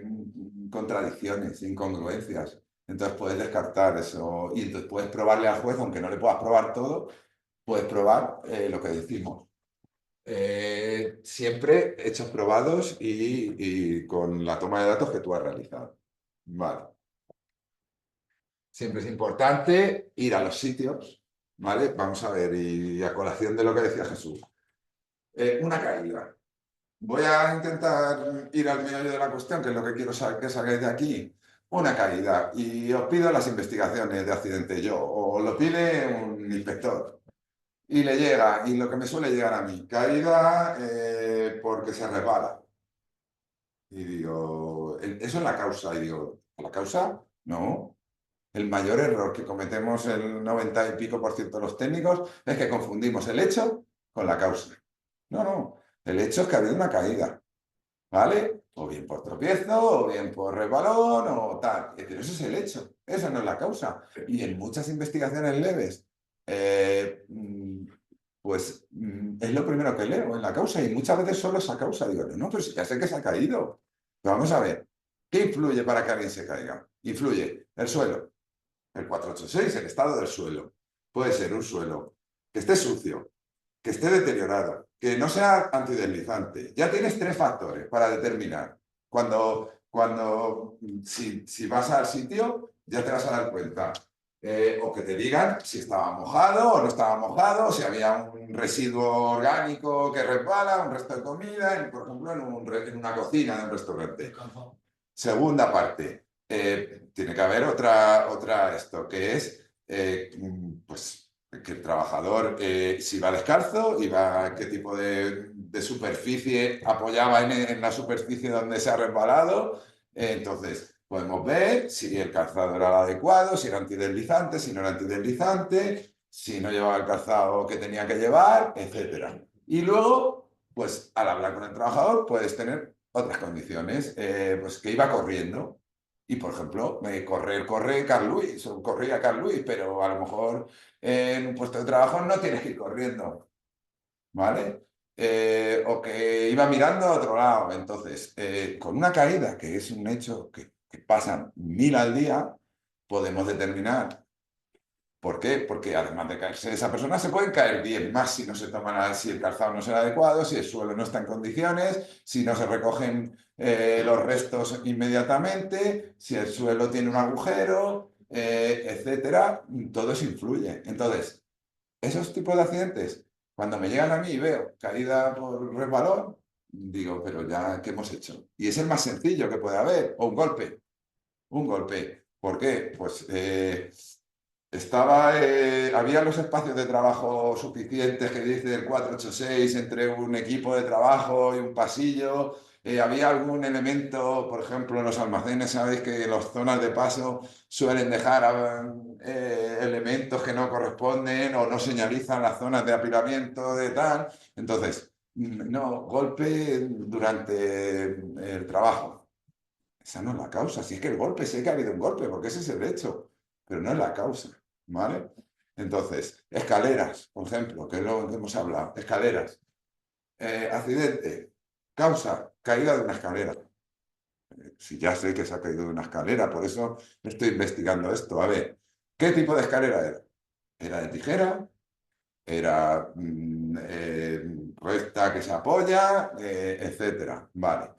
contradicciones, incongruencias. Entonces puedes descartar eso y entonces puedes probarle al juez, aunque no le puedas probar todo, puedes probar lo que decimos. Siempre hechos probados y con la toma de datos que tú has realizado. Vale. Siempre es importante ir a los sitios, ¿vale? Vamos a ver, y a colación de lo que decía Jesús. Una caída. Voy a intentar ir al meollo de la cuestión, que es lo que quiero saber que salgáis de aquí. Una caída. Y os pido las investigaciones de accidente yo, o lo pide un inspector. Y le llega, y lo que me suele llegar a mí, caída porque se resbala. Y digo, ¿eso es la causa? Y digo, ¿la causa? No. El mayor error que cometemos el 90 y pico % de los técnicos es que confundimos el hecho con la causa. No. El hecho es que ha habido una caída, ¿vale? O bien por tropiezo, o bien por resbalón, o tal. Pero eso es el hecho, esa no es la causa. Y en muchas investigaciones leves, es lo primero que leo en la causa, y muchas veces solo esa causa. Digo, no, pero si ya sé que se ha caído. Pero vamos a ver, ¿qué influye para que alguien se caiga? Influye el suelo, el 486, el estado del suelo. Puede ser un suelo que esté sucio, que esté deteriorado, que no sea antideslizante. Ya tienes 3 factores para determinar. Si vas al sitio, ya te vas a dar cuenta. O que te digan si estaba mojado o no estaba mojado, si había un residuo orgánico que resbala, un resto de comida, por ejemplo, en una cocina de un restaurante. Segunda parte, tiene que haber otra esto, que es, pues, que el trabajador, si va descalzo, qué tipo de superficie apoyaba en la superficie donde se ha resbalado. Entonces, podemos ver si el calzado era el adecuado, si era antideslizante, si no era antideslizante, si no llevaba el calzado que tenía que llevar, etc. Y luego, pues, al hablar con el trabajador, puedes tener otras condiciones, pues que iba corriendo. Y, por ejemplo, corre Carl Lewis, o corría Carl Lewis, pero a lo mejor en un puesto de trabajo no tienes que ir corriendo, ¿vale? O que iba mirando a otro lado. Entonces, con una caída, que es un hecho que pasan 1000 al día, podemos determinar. ¿Por qué? Porque además de caerse esa persona, se pueden caer 10 más si no se toman, si el calzado no será adecuado, si el suelo no está en condiciones, si no se recogen los restos inmediatamente, si el suelo tiene un agujero, etcétera. Todo eso influye. Entonces, esos tipos de accidentes, cuando me llegan a mí y veo caída por resbalón, digo, pero ya, ¿qué hemos hecho? Y es el más sencillo que puede haber, o un golpe. Un golpe. ¿Por qué? Pues había los espacios de trabajo suficientes que dice el 486 entre un equipo de trabajo y un pasillo. Había algún elemento, por ejemplo, en los almacenes, sabéis que en las zonas de paso suelen dejar elementos que no corresponden o no señalizan las zonas de apilamiento de tal. Entonces, no, golpe durante el trabajo. Esa no es la causa. Si es que el golpe, sé que ha habido un golpe, porque ese es el hecho, pero no es la causa, ¿vale? Entonces, escaleras, por ejemplo, que es lo que hemos hablado, escaleras. Accidente, causa, caída de una escalera. Si ya sé que se ha caído de una escalera, por eso estoy investigando esto. A ver, ¿qué tipo de escalera era? ¿Era de tijera? ¿Era recta que se apoya? Etcétera. Vale.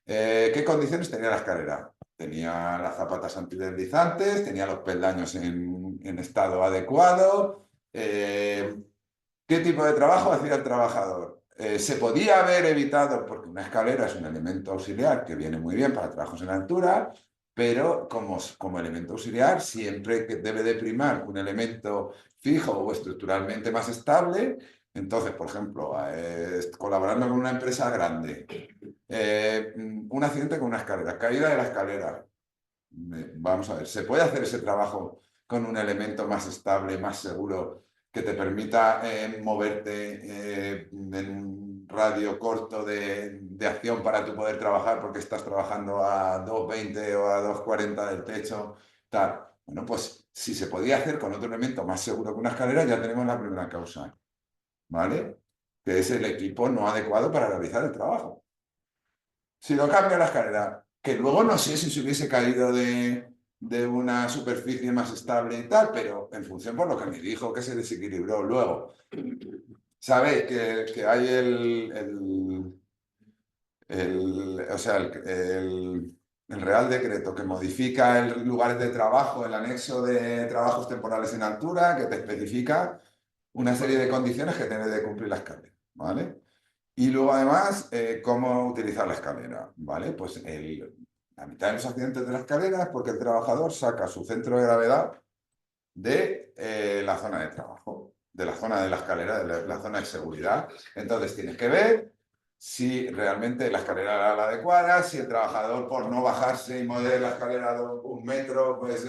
¿Qué condiciones tenía la escalera? Tenía las zapatas antideslizantes, tenía los peldaños en estado adecuado. ¿Qué tipo de trabajo hacía el trabajador? Se podía haber evitado, porque una escalera es un elemento auxiliar que viene muy bien para trabajos en altura, pero como elemento auxiliar siempre que debe de primar un elemento fijo o estructuralmente más estable. Entonces, por ejemplo, colaborando con una empresa grande, un accidente con una escalera, caída de la escalera. Vamos a ver, ¿se puede hacer ese trabajo con un elemento más estable, más seguro, que te permita moverte en un radio corto de acción para tú poder trabajar porque estás trabajando a 2,20 o a 2,40 del techo? Tal. Bueno, pues si se podía hacer con otro elemento más seguro que una escalera, ya tenemos la primera causa, ¿vale? Que es el equipo no adecuado para realizar el trabajo. Si lo cambia la escalera, que luego no sé si se hubiese caído de una superficie más estable y tal, pero en función por lo que me dijo que se desequilibró. Luego, sabéis que hay o sea, el Real Decreto que modifica el lugar de trabajo, el anexo de trabajos temporales en altura, que te especifica una serie de condiciones que tiene de cumplir la escalera, ¿vale? Y luego, además, cómo utilizar la escalera, ¿vale? Pues la mitad de los accidentes de la escalera es porque el trabajador saca su centro de gravedad de la zona de trabajo, de la zona de la escalera, de la zona de seguridad. Entonces, tienes que ver si realmente la escalera era la adecuada, si el trabajador, por no bajarse y mover la escalera 1 metro, pues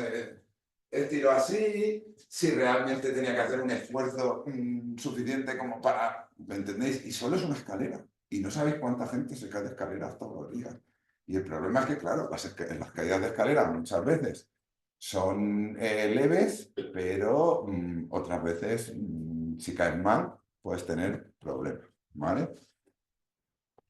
estiró así, si realmente tenía que hacer un esfuerzo suficiente como para, ¿me entendéis? Y solo es una escalera. Y no sabéis cuánta gente se cae de escaleras todos los días. Y el problema es que, claro, las caídas de escalera muchas veces son leves, pero otras veces, si caes mal, puedes tener problemas, ¿vale?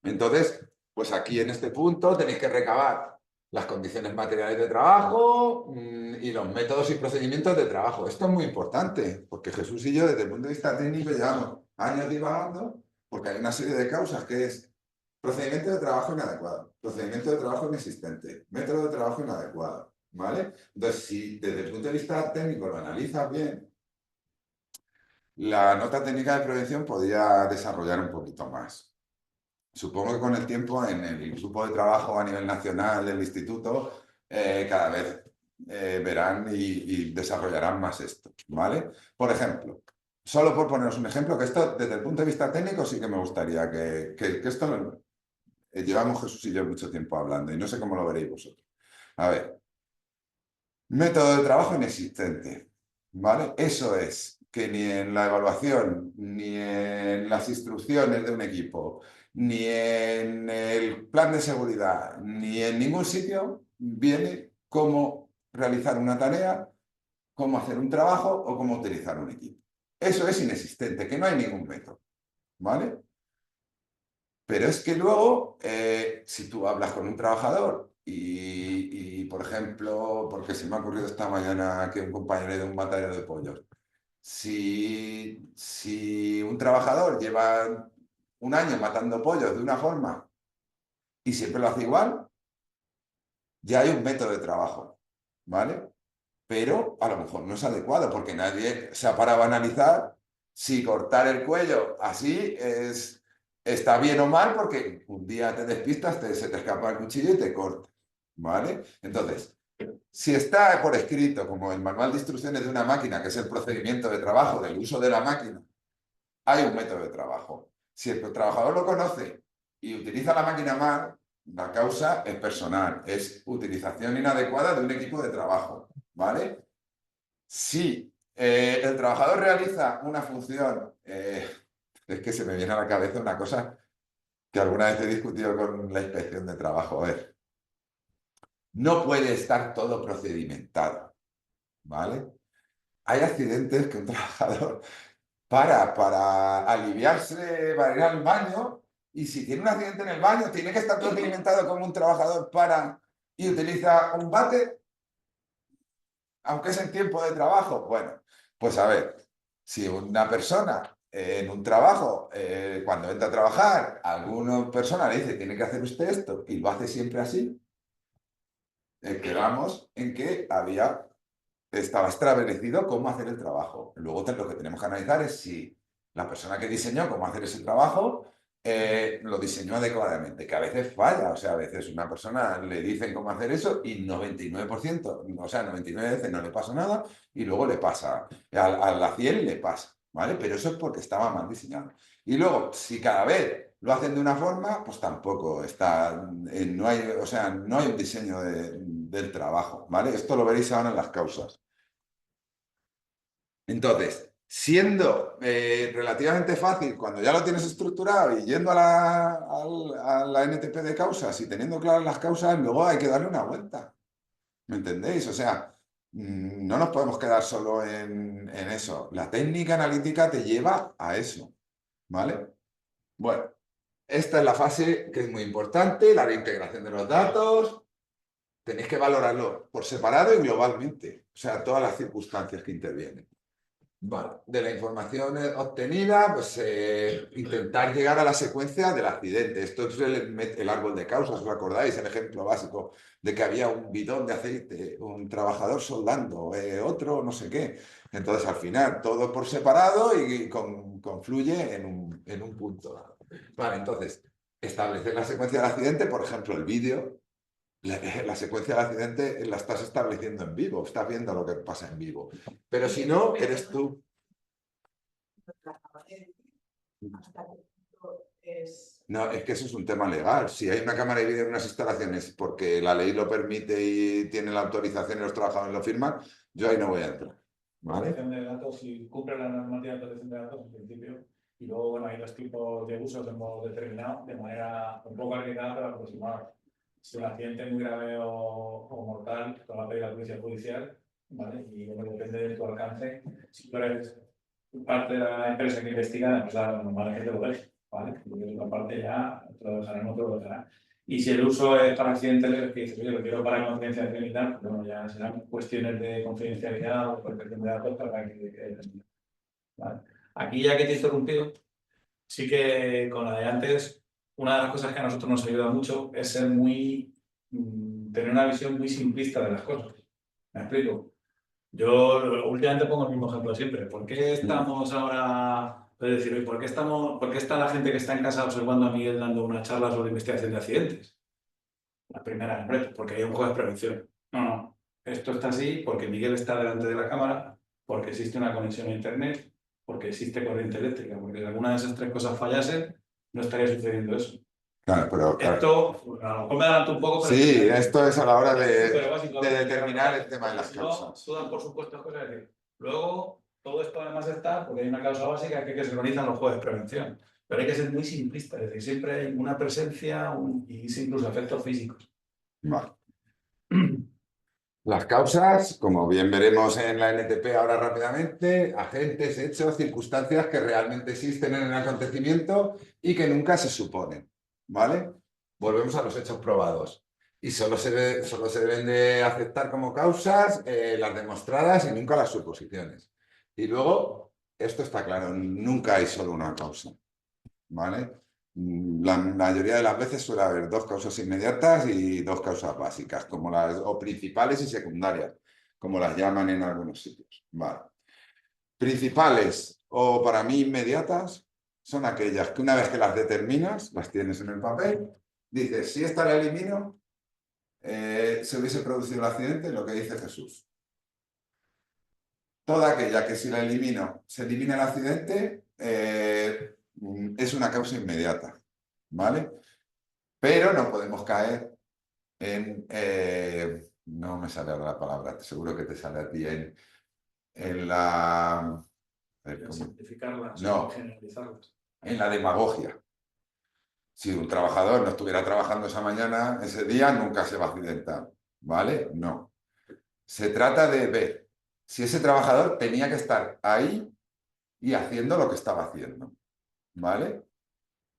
Entonces, pues aquí en este punto tenéis que recabar las condiciones materiales de trabajo y los métodos y procedimientos de trabajo. Esto es muy importante, porque Jesús y yo, desde el punto de vista técnico, llevamos años divagando, porque hay una serie de causas que es procedimiento de trabajo inadecuado, procedimiento de trabajo inexistente, método de trabajo inadecuado, ¿vale? Entonces, si desde el punto de vista técnico lo analizas bien, la nota técnica de prevención podría desarrollar un poquito más. Supongo que con el tiempo en el grupo de trabajo a nivel nacional del instituto cada vez verán y desarrollarán más esto, ¿vale? Por ejemplo, solo por poneros un ejemplo, que esto desde el punto de vista técnico sí que me gustaría que esto llevamos Jesús y yo mucho tiempo hablando y no sé cómo lo veréis vosotros. A ver, método de trabajo inexistente, ¿vale? Eso es que ni en la evaluación, ni en las instrucciones de un equipo, ni en el plan de seguridad, ni en ningún sitio viene cómo realizar una tarea, cómo hacer un trabajo o cómo utilizar un equipo. Eso es inexistente, que no hay ningún método, ¿vale? Pero es que luego, si tú hablas con un trabajador por ejemplo, porque se me ha ocurrido esta mañana que un compañero de un matadero de pollos, si un trabajador lleva 1 año matando pollos de una forma y siempre lo hace igual, ya hay un método de trabajo, ¿vale? Pero a lo mejor no es adecuado porque nadie se ha parado a analizar si cortar el cuello así está bien o mal, porque un día te despistas, se te escapa el cuchillo y te corta, ¿vale? Entonces, si está por escrito, como el manual de instrucciones de una máquina, que es el procedimiento de trabajo del uso de la máquina, hay un método de trabajo. Si el trabajador lo conoce y utiliza la máquina mal, la causa es personal, es utilización inadecuada de un equipo de trabajo, ¿vale? Si el trabajador realiza una función, es que se me viene a la cabeza una cosa que alguna vez he discutido con la inspección de trabajo. A ver, no puede estar todo procedimentado, ¿vale? Hay accidentes que un trabajador para aliviarse, para ir al baño, y si tiene un accidente en el baño, tiene que estar procedimentado como un trabajador y utiliza un bate, aunque es en tiempo de trabajo. Bueno, pues a ver, si una persona en un trabajo, cuando entra a trabajar, alguna persona le dice, tiene que hacer usted esto, y lo hace siempre así, quedamos en que estaba establecido cómo hacer el trabajo. Luego lo que tenemos que analizar es si la persona que diseñó cómo hacer ese trabajo lo diseñó adecuadamente, que a veces falla, o sea, a veces una persona le dicen cómo hacer eso y 99%, o sea, 99 veces no le pasa nada y luego le pasa, a la 100 le pasa, ¿vale? Pero eso es porque estaba mal diseñado. Y luego, si cada vez lo hacen de una forma, pues tampoco está, no hay, o sea, no hay un diseño del trabajo, ¿vale? Esto lo veréis ahora en las causas. Entonces, siendo relativamente fácil, cuando ya lo tienes estructurado y yendo a la NTP de causas y teniendo claras las causas, luego hay que darle una vuelta. ¿Me entendéis? O sea, no nos podemos quedar solo en eso. La técnica analítica te lleva a eso, ¿vale? Bueno, esta es la fase que es muy importante, la de integración de los datos. Tenéis que valorarlo por separado y globalmente, o sea, todas las circunstancias que intervienen. Vale. De la información obtenida, pues intentar llegar a la secuencia del accidente. Esto es el árbol de causas, ¿os acordáis? El ejemplo básico de que había un bidón de aceite, un trabajador soldando, otro no sé qué. Entonces, al final, todo por separado y confluye en un punto dado. Vale, entonces, establecer la secuencia del accidente, por ejemplo, el vídeo. La secuencia del accidente la estás estableciendo en vivo, estás viendo lo que pasa en vivo. Pero si no, eres tú. ¿Hasta qué punto es? No, es que eso es un tema legal. Si hay una cámara de vídeo en unas instalaciones porque la ley lo permite y tiene la autorización y los trabajadores lo firman, yo ahí no voy a entrar. ¿Vale? Protección de datos, si cumple la normativa de protección de datos, en principio, y luego, bueno, hay dos tipos de usos que hemos determinado de manera un poco arriesgada, pero aproximada. Si un accidente es muy grave o mortal, te va a pedir la policía judicial, ¿vale? Y bueno, depende de tu alcance. Si tú eres parte de la empresa que investiga, pues la normal es que te lo deje, ¿vale? Porque otra parte ya te lo dejarán, no te lo dejarán. Y si el uso es para accidentes leves, que dices, oye, lo quiero para confidencialidad y tal, pues bueno, ya serán cuestiones de confidencialidad o protección de datos para que ¿vale? Aquí, ya que te he interrumpido, sí que con la de antes, una de las cosas que a nosotros nos ayuda mucho es ser tener una visión muy simplista de las cosas. ¿Me explico? Yo últimamente pongo el mismo ejemplo siempre. ¿Por qué estamos ahora, es decir, hoy, por qué está la gente que está en casa observando a Miguel dando una charla sobre investigación de accidentes? La primera, hombre, porque hay un juez de prevención. No. Esto está así porque Miguel está delante de la cámara, porque existe una conexión a internet, porque existe corriente eléctrica, porque si alguna de esas tres cosas fallasen, no estaría sucediendo eso. Claro, pero claro. Esto, a lo mejor me adelanto un poco, pero sí, esto es a la hora básico, de determinar el tema de las causas. Sudan, por supuesto, cosas decir. Luego, todo esto además está porque hay una causa básica que se organizan los jueces de prevención. Pero hay que ser muy simplista, es decir, siempre hay una presencia y incluso efectos físicos. Vale. Las causas, como bien veremos en la NTP ahora rápidamente, agentes, hechos, circunstancias que realmente existen en el acontecimiento y que nunca se suponen, ¿vale? Volvemos a los hechos probados. Y solo se deben de aceptar como causas las demostradas y nunca las suposiciones. Y luego, esto está claro, nunca hay solo una causa, ¿vale? La mayoría de las veces suele haber dos causas inmediatas y dos causas básicas, o principales y secundarias, como las llaman en algunos sitios. Vale. Principales o para mí inmediatas son aquellas que una vez que las determinas, las tienes en el papel, dices, si esta la elimino, se hubiese producido el accidente, lo que dice Jesús. Toda aquella que si la elimino, se elimina el accidente, es una causa inmediata, ¿vale? Pero no podemos caer en... no me sale ahora la palabra, seguro que te sale a ti en la... a ver, Simplificarlas, no, generalizarlas. en la demagogia. Si un trabajador no estuviera trabajando esa mañana, ese día, nunca se va a accidentar, ¿vale? No. Se trata de ver si ese trabajador tenía que estar ahí y haciendo lo que estaba haciendo, ¿vale?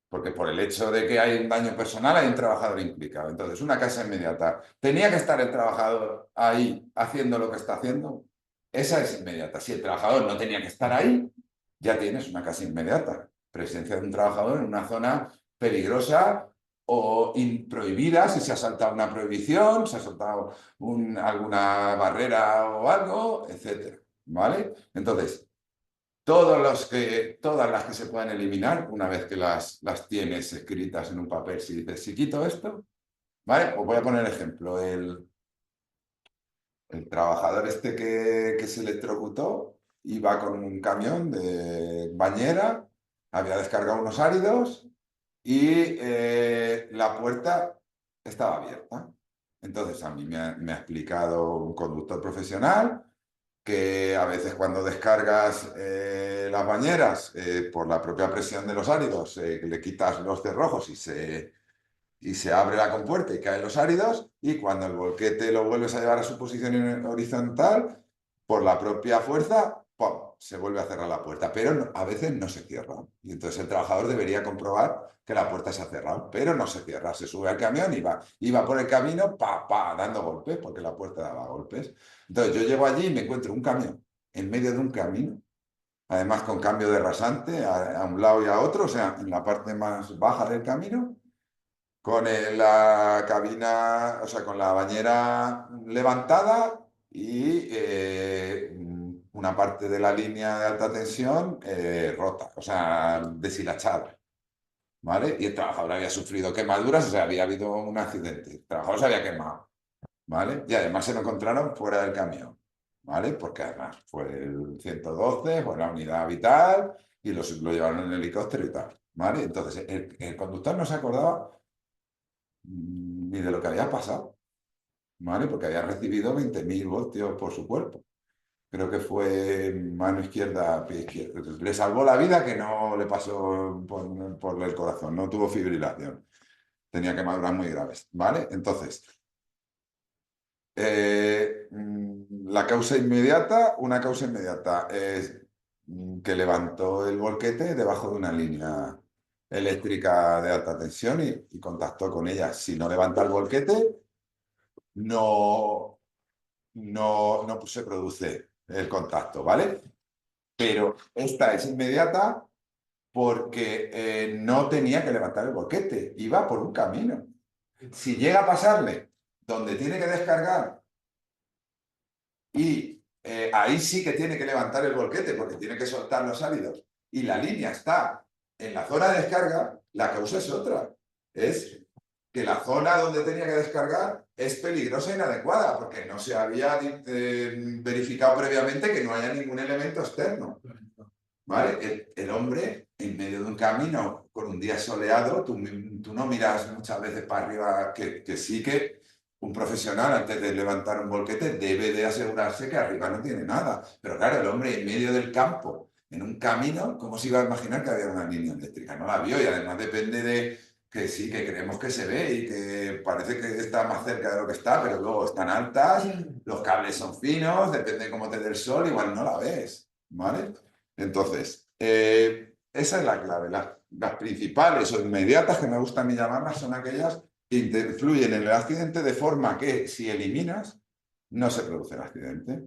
Porque por el hecho de que hay un daño personal hay un trabajador implicado. Entonces, una causa inmediata. ¿Tenía que estar el trabajador ahí haciendo lo que está haciendo? Esa es inmediata. Si el trabajador no tenía que estar ahí, ya tienes una causa inmediata. Presencia de un trabajador en una zona peligrosa o prohibida, si se ha saltado una prohibición, se ha saltado alguna barrera o algo, etc. ¿Vale? Entonces, todas las que se pueden eliminar, una vez que las tienes escritas en un papel, si dices, si quito esto, ¿vale? Pues voy a poner ejemplo, el trabajador este que se electrocutó iba con un camión de bañera, había descargado unos áridos y la puerta estaba abierta. Entonces a mí me ha explicado un conductor profesional que a veces cuando descargas las bañeras por la propia presión de los áridos, le quitas los cerrojos y se abre la compuerta y caen los áridos, y cuando el volquete lo vuelves a llevar a su posición horizontal, por la propia fuerza, ¡pum!, se vuelve a cerrar la puerta, pero a veces no se cierra. Y entonces el trabajador debería comprobar que la puerta se ha cerrado, pero no se cierra. Se sube al camión y va por el camino, dando golpes, porque la puerta daba golpes. Entonces yo llego allí y me encuentro un camión en medio de un camino, además con cambio de rasante a un lado y a otro, o sea, en la parte más baja del camino, con la cabina, o sea, con la bañera levantada y una parte de la línea de alta tensión rota, o sea, deshilachada, ¿vale? Y el trabajador había sufrido quemaduras, o sea, había habido un accidente, el trabajador se había quemado, ¿vale? Y además se lo encontraron fuera del camión, ¿vale? Porque además fue el 112, fue la unidad vital y lo llevaron en el helicóptero y tal, ¿vale? Entonces, el conductor no se acordaba ni de lo que había pasado, ¿vale? Porque había recibido 20.000 voltios por su cuerpo. Creo que fue mano izquierda, pie izquierdo. Le salvó la vida, que no le pasó por el corazón, no tuvo fibrilación. Tenía quemaduras muy graves, ¿vale? Entonces, una causa inmediata es que levantó el volquete debajo de una línea eléctrica de alta tensión y contactó con ella. Si no levanta el volquete, no se produce el contacto, ¿vale? Pero esta es inmediata porque no tenía que levantar el volquete, iba por un camino. Si llega a pasarle donde tiene que descargar y ahí sí que tiene que levantar el volquete porque tiene que soltar los áridos y la línea está en la zona de descarga, la causa es otra. Es que la zona donde tenía que descargar es peligrosa e inadecuada porque no se había verificado previamente que no haya ningún elemento externo. ¿Vale? El hombre en medio de un camino con un día soleado, tú no miras muchas veces para arriba, que sí que un profesional antes de levantar un volquete debe de asegurarse que arriba no tiene nada. Pero claro, el hombre en medio del campo, en un camino, ¿cómo se iba a imaginar que había una línea eléctrica? No la vio y además depende de que sí, que creemos que se ve y que parece que está más cerca de lo que está, pero luego están altas, los cables son finos, depende de cómo te dé el sol, igual no la ves, ¿vale? Entonces, esa es la clave. Las principales o inmediatas, que me gusta a mí llamarlas, son aquellas que influyen en el accidente de forma que si eliminas, no se produce el accidente.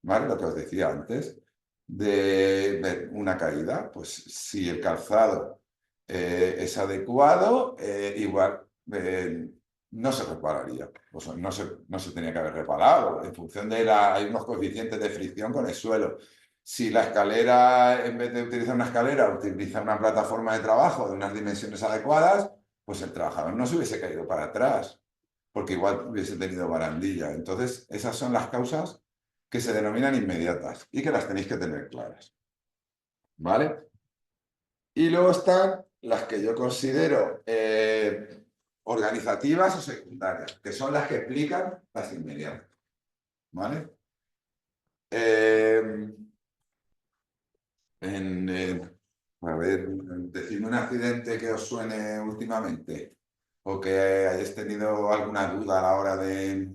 ¿Vale? Lo que os decía antes de una caída, pues si el calzado es adecuado, igual no se repararía. O sea, no se tenía que haber reparado. En función de hay unos coeficientes de fricción con el suelo. Si la escalera, en vez de utilizar una escalera, utiliza una plataforma de trabajo de unas dimensiones adecuadas, pues el trabajador no se hubiese caído para atrás, porque igual hubiese tenido barandilla. Entonces, esas son las causas que se denominan inmediatas y que las tenéis que tener claras. ¿Vale? Y luego están las que yo considero organizativas o secundarias, que son las que explican las inmediatas. ¿Vale? A ver, decidme un accidente que os suene últimamente o que hayáis tenido alguna duda a la hora de...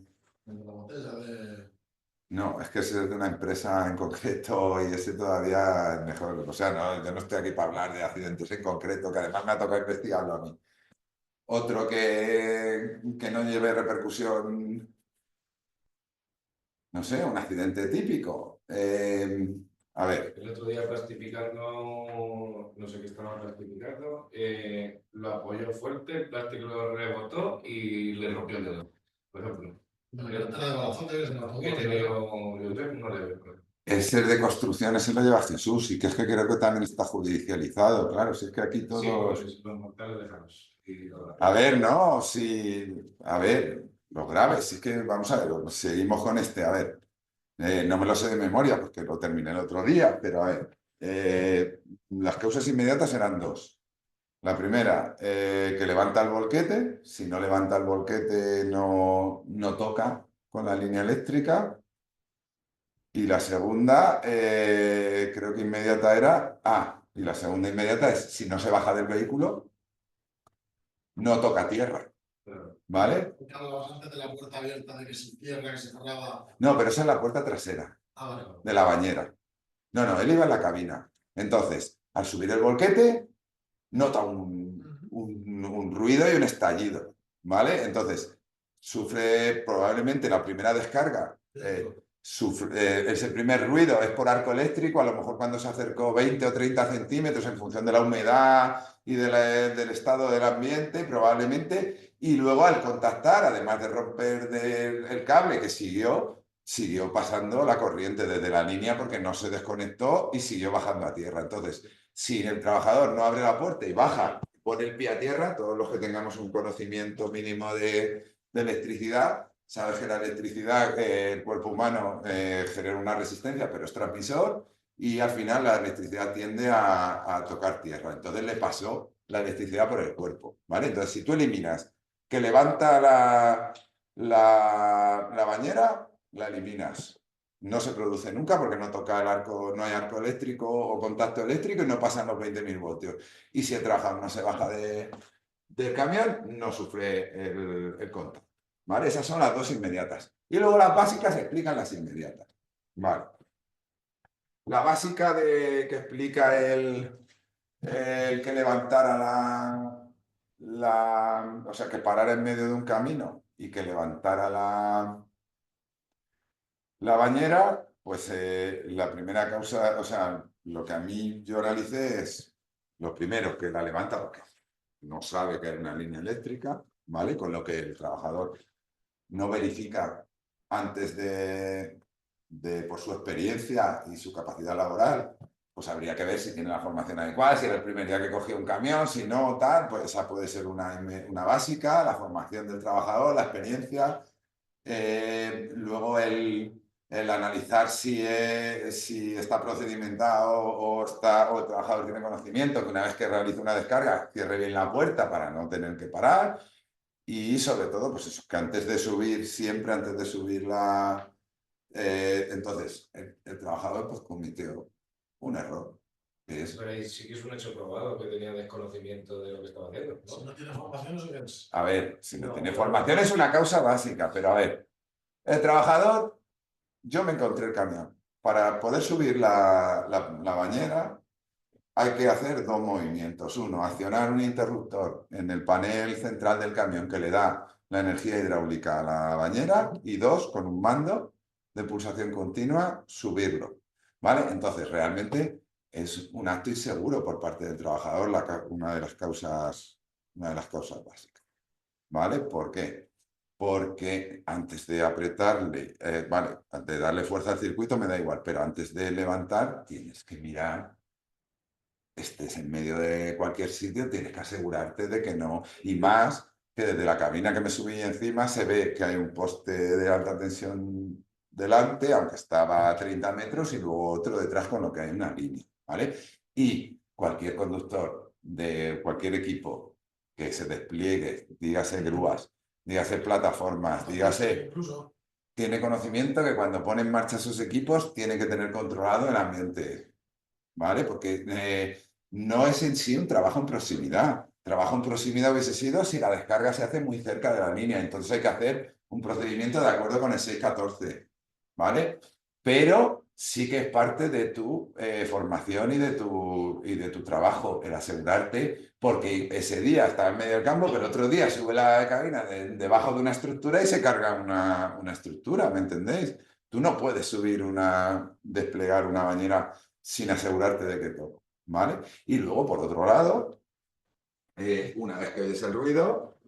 No, es que ese es de una empresa en concreto y ese todavía es mejor. O sea, no, yo no estoy aquí para hablar de accidentes en concreto, que además me ha tocado investigarlo a mí. Otro que no lleve repercusión, no sé, un accidente típico. A ver. El otro día plastificando, no sé qué estaba plastificando, lo apoyó fuerte, el plástico lo rebotó y le rompió el dedo, por ejemplo. He tenido, yo creo que no le veo. Ese de construcción, ese lo lleva Jesús, y que es que creo que también está judicializado, claro, si es que aquí Sí, todos... pues los mortales déjanos. A ver, no, si... A ver, lo grave, si es que, vamos a ver, seguimos con este, a ver, no me lo sé de memoria porque lo terminé el otro día, pero a ver, las causas inmediatas eran dos. La primera, que levanta el volquete, si no levanta el volquete no toca con la línea eléctrica. Y la segunda, creo que inmediata era, y la segunda inmediata es, si no se baja del vehículo, no toca tierra, Claro. ¿vale? Hablabas antes de la puerta abierta, de que se cierra, que se cerraba. No, pero esa es la puerta trasera Vale. de la bañera. No, él iba en la cabina. Entonces, al subir el volquete, nota un ruido y un estallido, ¿vale? Entonces, sufre probablemente la primera descarga. Ese primer ruido es por arco eléctrico, a lo mejor cuando se acercó 20 o 30 centímetros en función de la humedad y del estado del ambiente, probablemente, y luego al contactar, además de romper el cable que siguió pasando la corriente desde la línea porque no se desconectó y siguió bajando a tierra. Entonces, si el trabajador no abre la puerta y baja, pone el pie a tierra, todos los que tengamos un conocimiento mínimo de electricidad, sabes que la electricidad, el cuerpo humano genera una resistencia, pero es transmisor, y al final la electricidad tiende a tocar tierra. Entonces le pasó la electricidad por el cuerpo, ¿vale? Entonces, si tú eliminas que levanta la bañera, la eliminas. No se produce nunca porque no toca el arco, no hay arco eléctrico o contacto eléctrico y no pasan los 20.000 voltios. Y si el trabajador no se baja del camión, no sufre el contacto. ¿Vale? Esas son las dos inmediatas. Y luego las básicas explican las inmediatas. Vale. La básica que explica el que levantara o sea, que parara en medio de un camino y que levantara la bañera, pues la primera causa, o sea, lo que a mí yo analicé es lo primero, que la levanta porque no sabe que hay una línea eléctrica, ¿vale? Con lo que el trabajador no verifica antes por su experiencia y su capacidad laboral, pues habría que ver si tiene la formación adecuada, si era el primer día que cogió un camión, si no, tal, pues esa puede ser una básica, la formación del trabajador, la experiencia. Luego el analizar si está procedimentado o el trabajador tiene conocimiento, que una vez que realice una descarga, cierre bien la puerta para no tener que parar. Y sobre todo, pues eso, que antes de subir, siempre antes de subir entonces, el trabajador pues cometió un error. Que es, Pero ahí sí que es un hecho probado que tenía desconocimiento de lo que estaba haciendo, ¿no? Si no tiene formación, eso es. a ver, si no tiene formación es una causa básica, pero a ver, el trabajador, yo me encontré el camión. Para poder subir la bañera hay que hacer dos movimientos. Uno, accionar un interruptor en el panel central del camión que le da la energía hidráulica a la bañera, y dos, con un mando de pulsación continua, subirlo. ¿Vale? Entonces, realmente es un acto inseguro por parte del trabajador una de las causas básicas. ¿Vale? ¿Por qué? Porque antes de apretarle, vale, antes de darle fuerza al circuito me da igual, pero antes de levantar tienes que mirar, estés en medio de cualquier sitio, tienes que asegurarte de que no, y más que desde la cabina que me subí encima se ve que hay un poste de alta tensión delante, aunque estaba a 30 metros, y luego otro detrás, con lo que hay una línea, ¿vale? Y cualquier conductor de cualquier equipo que se despliegue, dígase grúas, dígase plataformas, dígase... Incluso. Tiene conocimiento que cuando pone en marcha sus equipos tiene que tener controlado el ambiente, ¿vale? Porque no es en sí un trabajo en proximidad. Trabajo en proximidad hubiese sido si la descarga se hace muy cerca de la línea. Entonces hay que hacer un procedimiento de acuerdo con el 614, ¿vale? Pero sí que es parte de tu formación y de tu trabajo, el asegurarte, porque ese día está en medio del campo, pero otro día sube la cabina debajo de una estructura y se carga una estructura, ¿me entendéis? Tú no puedes desplegar una bañera sin asegurarte de que todo, ¿vale? Y luego, por otro lado, una vez que oyes el ruido,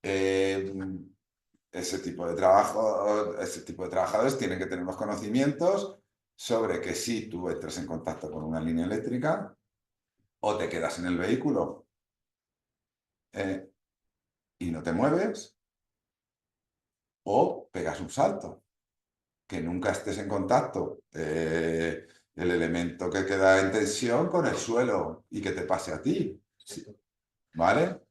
ese tipo de trabajadores tienen que tener los conocimientos sobre que si tú entras en contacto con una línea eléctrica, o te quedas en el vehículo y no te mueves, o pegas un salto. Que nunca estés en contacto el elemento que queda en tensión con el suelo y que te pase a ti. Sí. ¿Vale?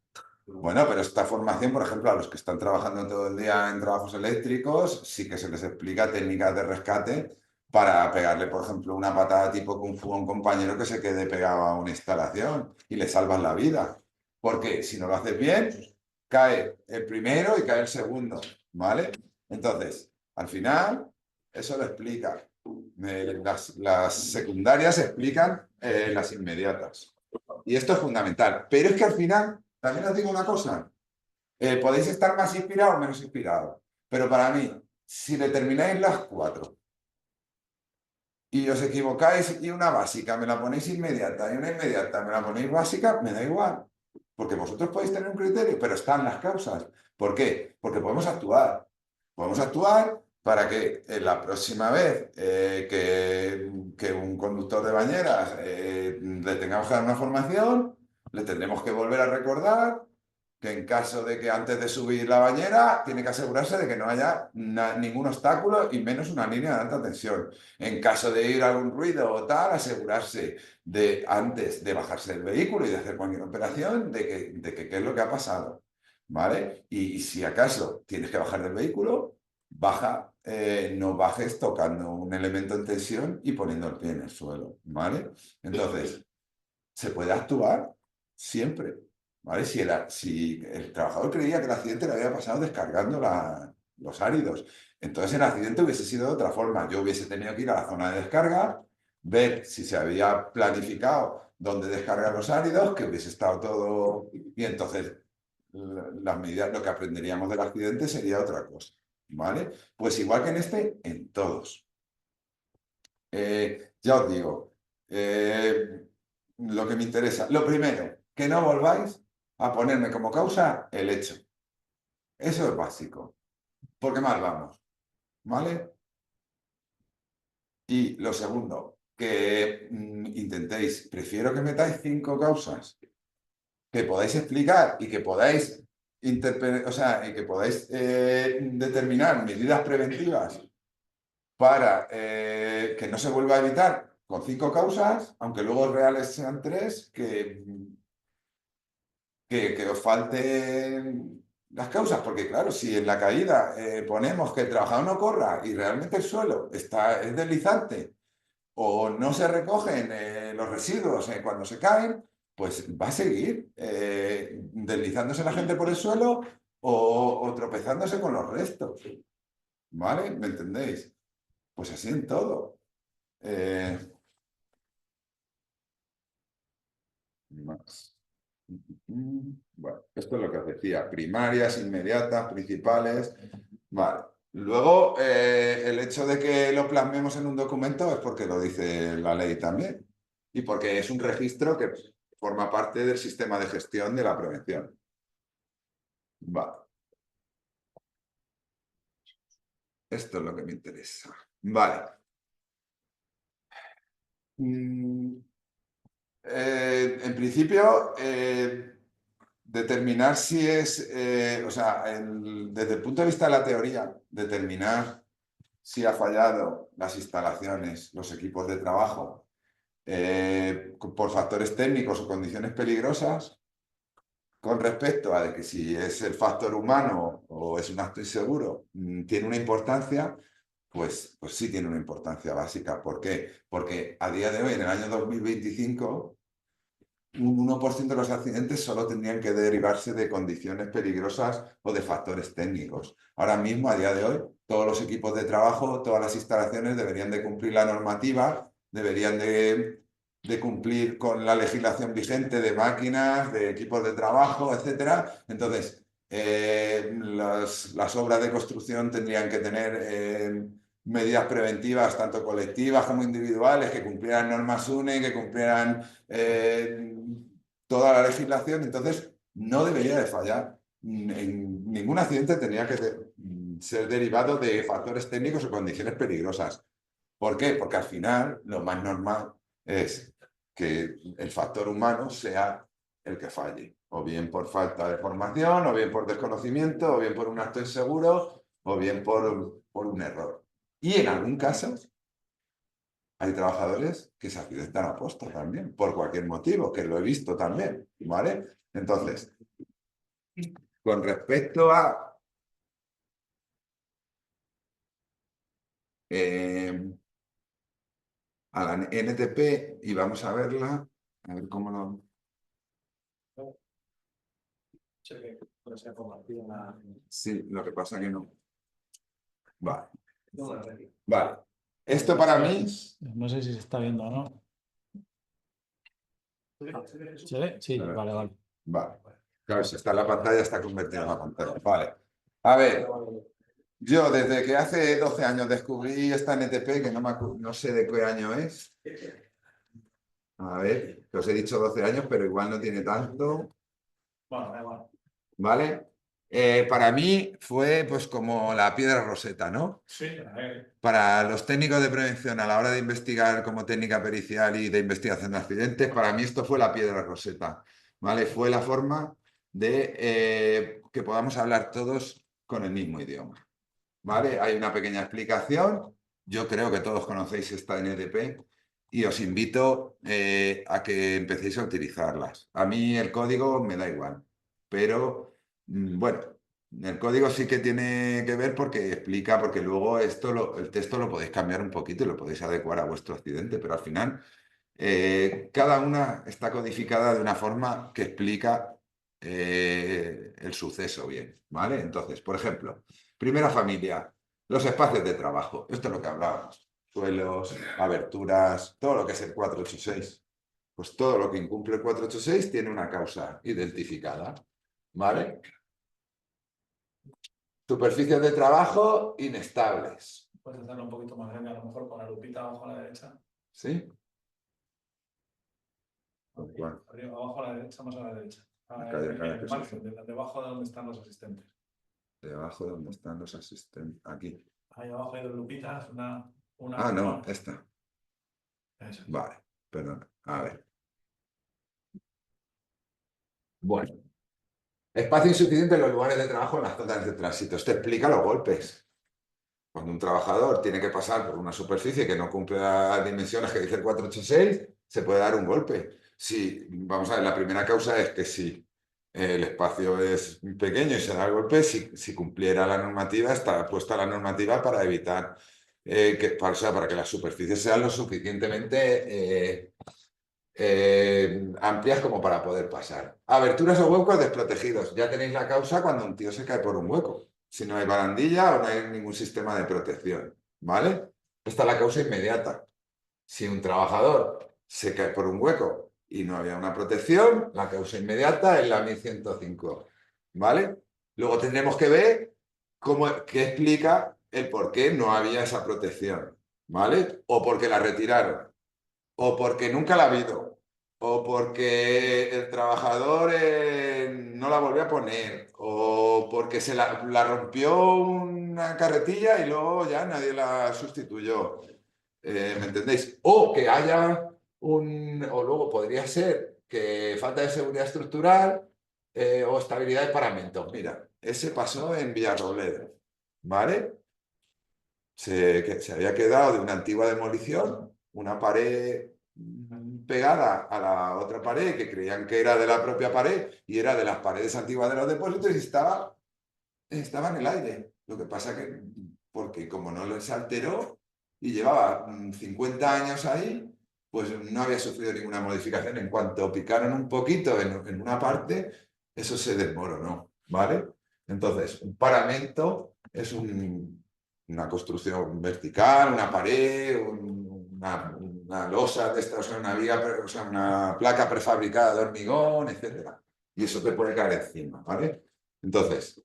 Bueno, pero esta formación, por ejemplo, a los que están trabajando todo el día en trabajos eléctricos, sí que se les explica técnicas de rescate para pegarle, por ejemplo, una patada tipo Kung Fu a un compañero que se quede pegado a una instalación y le salvas la vida. Porque si no lo haces bien, cae el primero y cae el segundo, ¿vale? Entonces, al final, eso lo explica. Las secundarias explican las inmediatas. Y esto es fundamental. Pero es que al final, también os digo una cosa, podéis estar más inspirados o menos inspirados. Pero para mí, si determináis las 4 y os equivocáis y una básica me la ponéis inmediata y una inmediata me la ponéis básica, me da igual. Porque vosotros podéis tener un criterio, pero están las causas. ¿Por qué? Porque podemos actuar. Podemos actuar para que la próxima vez que un conductor de bañeras le tengamos que dar una formación, le tendremos que volver a recordar que en caso de que antes de subir la bañera tiene que asegurarse de que no haya ningún obstáculo y menos una línea de alta tensión. En caso de ir a algún ruido o tal, asegurarse de antes de bajarse del vehículo y de hacer cualquier operación de que qué es lo que ha pasado. ¿Vale? Y si acaso tienes que bajar del vehículo, baja, no bajes tocando un elemento en tensión y poniendo el pie en el suelo. ¿Vale? Entonces, se puede actuar siempre. ¿Vale? Si el trabajador creía que el accidente le había pasado descargando los áridos, entonces el accidente hubiese sido de otra forma. Yo hubiese tenido que ir a la zona de descarga, ver si se había planificado dónde descargar los áridos, que hubiese estado todo... Y entonces las medidas, lo que aprenderíamos del accidente sería otra cosa. ¿Vale? Pues igual que en este, en todos. Ya os digo, lo que me interesa. Lo primero, que no volváis a ponerme como causa el hecho. Eso es básico. Porque mal vamos. ¿Vale? Y lo segundo, que intentéis, prefiero que metáis 5 causas que podáis explicar y que podáis o sea, y que podáis determinar medidas preventivas para que no se vuelva a evitar con 5 causas, aunque luego reales sean 3, que os falten las causas, porque claro, si en la caída ponemos que el trabajador no corra y realmente el suelo es deslizante o no se recogen los residuos cuando se caen, pues va a seguir deslizándose la gente por el suelo o tropezándose con los restos. ¿Vale? ¿Me entendéis? Pues así en todo. Más. Bueno, esto es lo que os decía, primarias, inmediatas, principales. Vale. Luego, el hecho de que lo plasmemos en un documento es porque lo dice la ley también y porque es un registro que forma parte del sistema de gestión de la prevención. Vale. Esto es lo que me interesa. Vale. En principio, determinar si es, o sea, desde el punto de vista de la teoría, determinar si ha fallado las instalaciones, los equipos de trabajo, por factores técnicos o condiciones peligrosas, con respecto a de que si es el factor humano o es un acto inseguro, tiene una importancia, pues sí tiene una importancia básica. ¿Por qué? Porque a día de hoy, en el año 2025, un 1% de los accidentes solo tendrían que derivarse de condiciones peligrosas o de factores técnicos. Ahora mismo, a día de hoy, todos los equipos de trabajo, todas las instalaciones deberían de cumplir la normativa, deberían de cumplir con la legislación vigente de máquinas, de equipos de trabajo, etc. Entonces, las obras de construcción tendrían que tener medidas preventivas, tanto colectivas como individuales, que cumplieran normas UNE, que cumplieran toda la legislación. Entonces, no debería de fallar. Ningún accidente tendría que ser derivado de factores técnicos o condiciones peligrosas. ¿Por qué? Porque al final lo más normal es que el factor humano sea el que falle, o bien por falta de formación, o bien por desconocimiento, o bien por un acto inseguro, o bien por un error. Y en algún caso hay trabajadores que se accidentan a posta también, por cualquier motivo, que lo he visto también, ¿vale? Entonces, con respecto a la NTP, y vamos a verla, a ver cómo lo... Sí, lo que pasa que no. Vale. Vale. Esto para mí... No sé si se está viendo o no. ¿Se ve? Sí, vale, vale. Vale. Claro, si está en la pantalla, está convertida en la pantalla. Vale. A ver, yo desde que hace 12 años descubrí esta NTP, que no sé de qué año es. A ver, que os he dicho 12 años, pero igual no tiene tanto. Bueno, da igual. ¿Vale? Para mí fue pues como la piedra roseta, ¿no? Sí, a ver. Para los técnicos de prevención a la hora de investigar como técnica pericial y de investigación de accidentes, para mí esto fue la piedra roseta, ¿vale? Fue la forma de que podamos hablar todos con el mismo idioma, ¿vale? Hay una pequeña explicación, yo creo que todos conocéis esta NTP y os invito a que empecéis a utilizarlas. A mí el código me da igual, pero bueno, el código sí que tiene que ver porque explica, porque luego el texto lo podéis cambiar un poquito y lo podéis adecuar a vuestro accidente, pero al final cada una está codificada de una forma que explica el suceso bien, ¿vale? Entonces, por ejemplo, primera familia, los espacios de trabajo. Esto es lo que hablábamos. Suelos, aberturas, todo lo que es el 486. Pues todo lo que incumple el 486 tiene una causa identificada, ¿vale? Superficies de trabajo inestables. Puedes hacerlo un poquito más grande, a lo mejor con la lupita abajo a la derecha. ¿Sí? Arriba, abajo a la derecha, más a la derecha. El margen, debajo de donde están los asistentes. Debajo de donde están los asistentes. Aquí. Ahí abajo hay dos lupitas, una Ah, no, esta. Eso. Vale, perdón. A ver. Bueno. Espacio insuficiente en los lugares de trabajo en las zonas de tránsito. Esto explica los golpes. Cuando un trabajador tiene que pasar por una superficie que no cumple las dimensiones que dice el 486, se puede dar un golpe. Sí, vamos a ver, la primera causa es que si el espacio es pequeño y se da el golpe, si cumpliera la normativa, está puesta la normativa para evitar para que las superficies sean lo suficientemente amplias como para poder pasar. Aberturas o huecos desprotegidos. Ya tenéis la causa cuando un tío se cae por un hueco. Si no hay barandilla o no hay ningún sistema de protección, ¿vale? Esta es la causa inmediata. Si un trabajador se cae por un hueco y no había una protección, la causa inmediata es la 1105, ¿vale? Luego tendremos que ver qué explica el por qué no había esa protección, ¿vale? O porque la retiraron, o porque nunca la ha habido, o porque el trabajador no la volvió a poner, o porque se la rompió una carretilla y luego ya nadie la sustituyó. ¿Me entendéis? O que haya o luego podría ser que falta de seguridad estructural o estabilidad de paramentos. Mira, ese pasó en Villarrobledo, ¿vale? Se había quedado de una antigua demolición, una pared pegada a la otra pared que creían que era de la propia pared y era de las paredes antiguas de los depósitos y estaba en el aire. Lo que pasa que, porque como no les alteró y llevaba 50 años ahí, pues no había sufrido ninguna modificación. En cuanto picaron un poquito en una parte, eso se desmoronó, ¿vale? Entonces, un paramento es una construcción vertical, una pared, una losa de esta, o sea, una viga, o sea, una placa prefabricada de hormigón, etc. Y eso te puede caer encima, ¿vale? Entonces,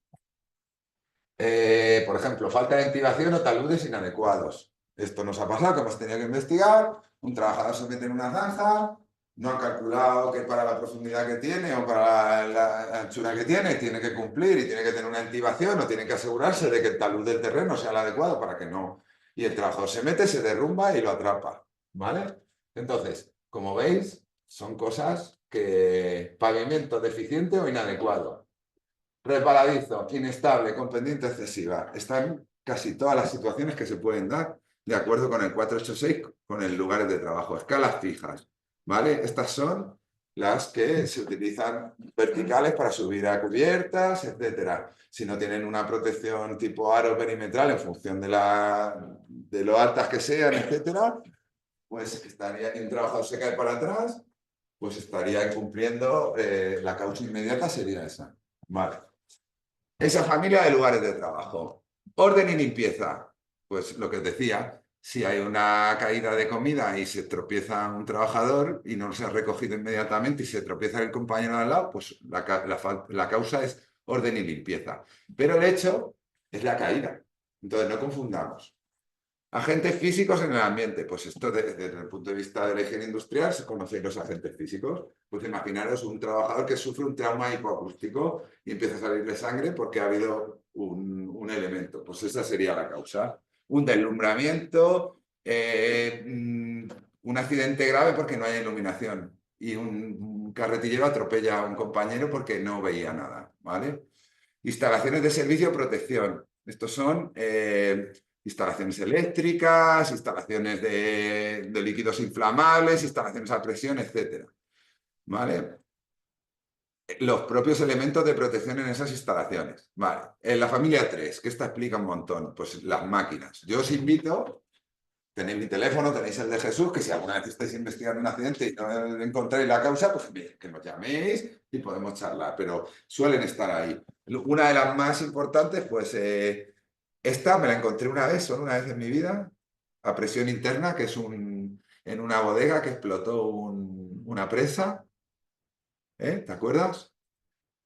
por ejemplo, falta de ventilación o taludes inadecuados. Esto nos ha pasado, que hemos tenido que investigar. Un trabajador se mete en una zanja, no ha calculado que para la profundidad que tiene o para la anchura que tiene que cumplir y tiene que tener una ventilación o tiene que asegurarse de que el talud del terreno sea el adecuado para que no Y el trabajador se mete, se derrumba y lo atrapa, ¿vale? Entonces, como veis, son cosas que pavimento deficiente o inadecuado, resbaladizo, inestable, con pendiente excesiva. Están casi todas las situaciones que se pueden dar de acuerdo con el 486, con el lugares de trabajo, escalas fijas, ¿vale? Estas son las que se utilizan verticales para subir a cubiertas, etcétera. Si no tienen una protección tipo aro perimetral en función de lo altas que sean, etcétera, pues estaría, y un trabajador se cae para atrás, pues estaría incumpliendo, la causa inmediata sería esa. Vale. Esa familia de lugares de trabajo. Orden y limpieza. Pues lo que os decía, si hay una caída de comida y se tropieza un trabajador y no se ha recogido inmediatamente y se tropieza el compañero de al lado, pues la causa es orden y limpieza. Pero el hecho es la caída. Entonces no confundamos. Agentes físicos en el ambiente. Pues esto desde el punto de vista de la higiene industrial se conocen los agentes físicos. Pues imaginaros un trabajador que sufre un trauma hipoacústico y empieza a salirle sangre porque ha habido un elemento. Pues esa sería la causa. Un deslumbramiento, un accidente grave porque no hay iluminación y un carretillero atropella a un compañero porque no veía nada, ¿vale? Instalaciones de servicio de protección. Estos son instalaciones eléctricas, instalaciones de líquidos inflamables, instalaciones a presión, etc. ¿Vale? Los propios elementos de protección en esas instalaciones. Vale. En la familia 3, que esta explica un montón, pues las máquinas. Yo os invito, tenéis mi teléfono, tenéis el de Jesús, que si alguna vez estáis investigando un accidente y no encontráis la causa, pues que nos llaméis y podemos charlar, pero suelen estar ahí. Una de las más importantes, pues esta me la encontré una vez, solo una vez en mi vida, a presión interna, que es en una bodega que explotó una presa. ¿Te acuerdas?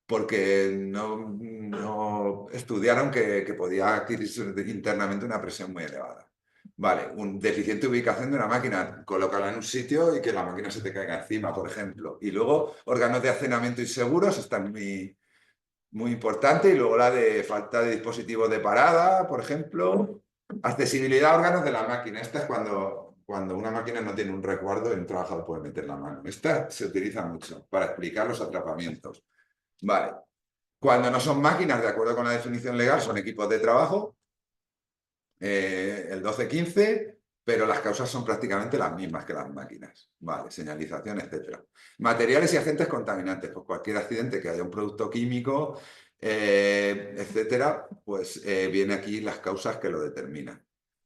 Porque no estudiaron que podía adquirirse internamente una presión muy elevada. Vale, un deficiente ubicación de una máquina, colócala en un sitio y que la máquina se te caiga encima, por ejemplo. Y luego, órganos de almacenamiento inseguros están muy importante. Y luego la de falta de dispositivos de parada, por ejemplo. Accesibilidad a órganos de la máquina. Esta es cuando una máquina no tiene un resguardo y un trabajador puede meter la mano. Esta se utiliza mucho para explicar los atrapamientos. Vale. Cuando no son máquinas, de acuerdo con la definición legal, son equipos de trabajo. El 1215, pero las causas son prácticamente las mismas que las máquinas. Vale, señalización, etc. Materiales y agentes contaminantes. Pues cualquier accidente que haya un producto químico, etcétera, pues viene aquí las causas que lo determinan.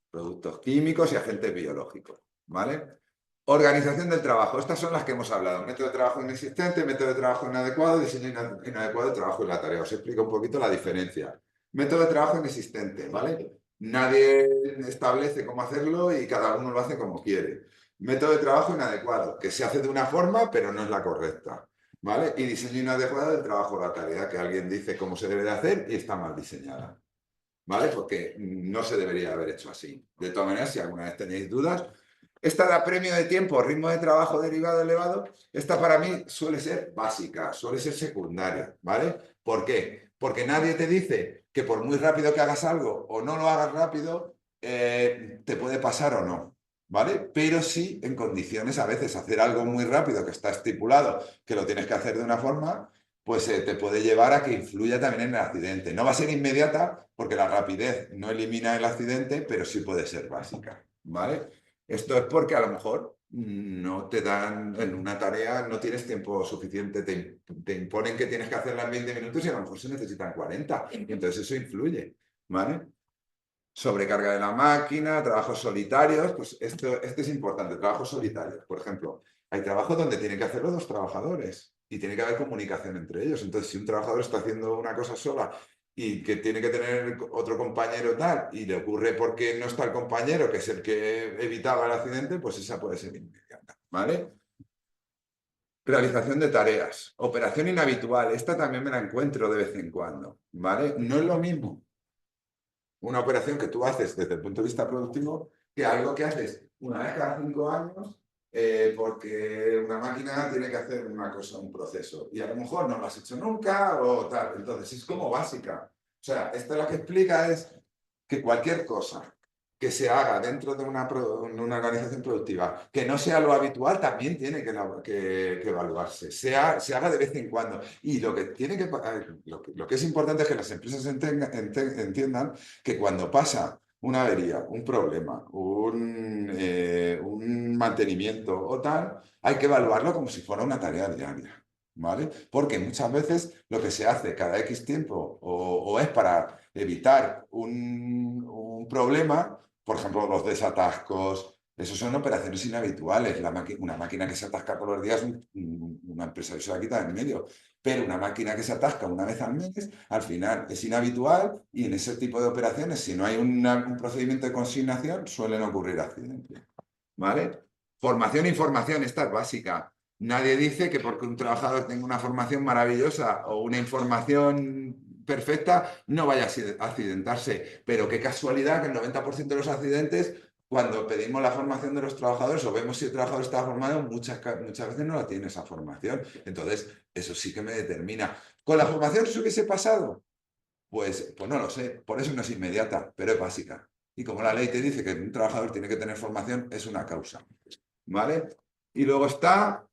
Productos químicos y agentes biológicos. ¿Vale? Organización del trabajo. Estas son las que hemos hablado. Método de trabajo inexistente, método de trabajo inadecuado, diseño inadecuado de trabajo en la tarea. Os explico un poquito la diferencia. Método de trabajo inexistente, ¿vale? Nadie establece cómo hacerlo y cada uno lo hace como quiere. Método de trabajo inadecuado, que se hace de una forma pero no es la correcta, ¿vale? Y diseño inadecuado del trabajo de la tarea, que alguien dice cómo se debe de hacer y está mal diseñada, ¿vale? Porque no se debería haber hecho así. De todas maneras, si alguna vez tenéis dudas, esta da premio de tiempo, ritmo de trabajo derivado elevado, esta para mí suele ser básica, suele ser secundaria, ¿vale? ¿Por qué? Porque nadie te dice que por muy rápido que hagas algo o no lo hagas rápido, te puede pasar o no, ¿vale? Pero sí en condiciones a veces hacer algo muy rápido que está estipulado, que lo tienes que hacer de una forma, pues te puede llevar a que influya también en el accidente. No va a ser inmediata porque la rapidez no elimina el accidente, pero sí puede ser básica, ¿vale? Esto es porque a lo mejor no te dan en una tarea, no tienes tiempo suficiente, te imponen que tienes que hacerla en 20 minutos y a lo mejor se necesitan 40. Y entonces eso influye, ¿vale? Sobrecarga de la máquina, trabajos solitarios, pues este es importante, trabajos solitarios. Por ejemplo, hay trabajos donde tienen que hacerlo 2 trabajadores y tiene que haber comunicación entre ellos. Entonces, si un trabajador está haciendo una cosa sola y que tiene que tener otro compañero tal, y le ocurre porque no está el compañero, que es el que evitaba el accidente, pues esa puede ser inmediata, ¿vale? Realización de tareas. Operación inhabitual. Esta también me la encuentro de vez en cuando, ¿vale? No es lo mismo una operación que tú haces desde el punto de vista productivo que algo que haces una vez cada 5 años porque una máquina tiene que hacer una cosa, un proceso, y a lo mejor no lo has hecho nunca o tal. Entonces es como básica. O sea, esta lo que explica es que cualquier cosa que se haga dentro de una organización productiva, que no sea lo habitual, también tiene que evaluarse. Se haga de vez en cuando. Y lo que, lo que es importante es que las empresas entiendan que cuando pasa una avería, un problema, un mantenimiento o tal, hay que evaluarlo como si fuera una tarea diaria. ¿Vale? Porque muchas veces lo que se hace cada X tiempo o es para evitar un problema, por ejemplo, los desatascos, eso son operaciones inhabituales. Una máquina que se atasca todos los días, una empresa se la quita de en medio. Pero una máquina que se atasca una vez al mes, al final es inhabitual y en ese tipo de operaciones, si no hay un procedimiento de consignación, suelen ocurrir accidentes. ¿Vale? Formación e información, esta es básica. Nadie dice que porque un trabajador tenga una formación maravillosa o una información perfecta no vaya a accidentarse. Pero qué casualidad que el 90% de los accidentes, cuando pedimos la formación de los trabajadores o vemos si el trabajador está formado, muchas veces no la tiene esa formación. Entonces, eso sí que me determina. ¿Con la formación se hubiese pasado? Pues no lo sé. Por eso no es inmediata, pero es básica. Y como la ley te dice que un trabajador tiene que tener formación, es una causa. ¿Vale? Y luego está...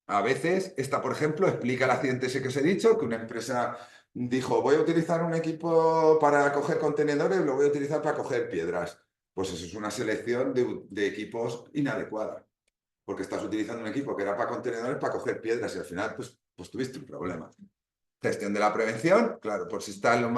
a veces, esta, por ejemplo, explica el accidente ese que os he dicho, que una empresa dijo, voy a utilizar un equipo para coger contenedores y lo voy a utilizar para coger piedras. Pues eso es una selección de equipos inadecuada, porque estás utilizando un equipo que era para contenedores para coger piedras y al final pues tuviste un problema. Gestión de la prevención, claro, por si está la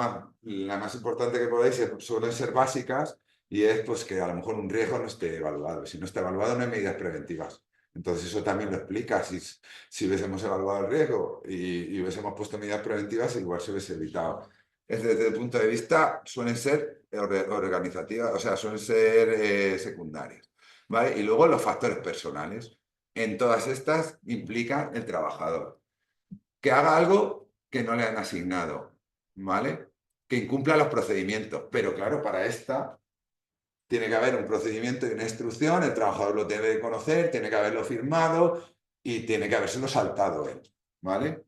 más importante que podéis, suelen ser básicas y es pues que a lo mejor un riesgo no esté evaluado. Si no está evaluado no hay medidas preventivas. Entonces eso también lo explica. Si hubiésemos evaluado el riesgo y hubiésemos puesto medidas preventivas, igual se hubiese evitado. Desde el punto de vista, suelen ser organizativas, o sea, suelen ser secundarias. ¿Vale? Y luego los factores personales. En todas estas implica el trabajador. Que haga algo que no le han asignado, ¿vale? Que incumpla los procedimientos. Pero claro, para esta tiene que haber un procedimiento y una instrucción, el trabajador lo debe de conocer, tiene que haberlo firmado y tiene que habérselo saltado él, ¿vale?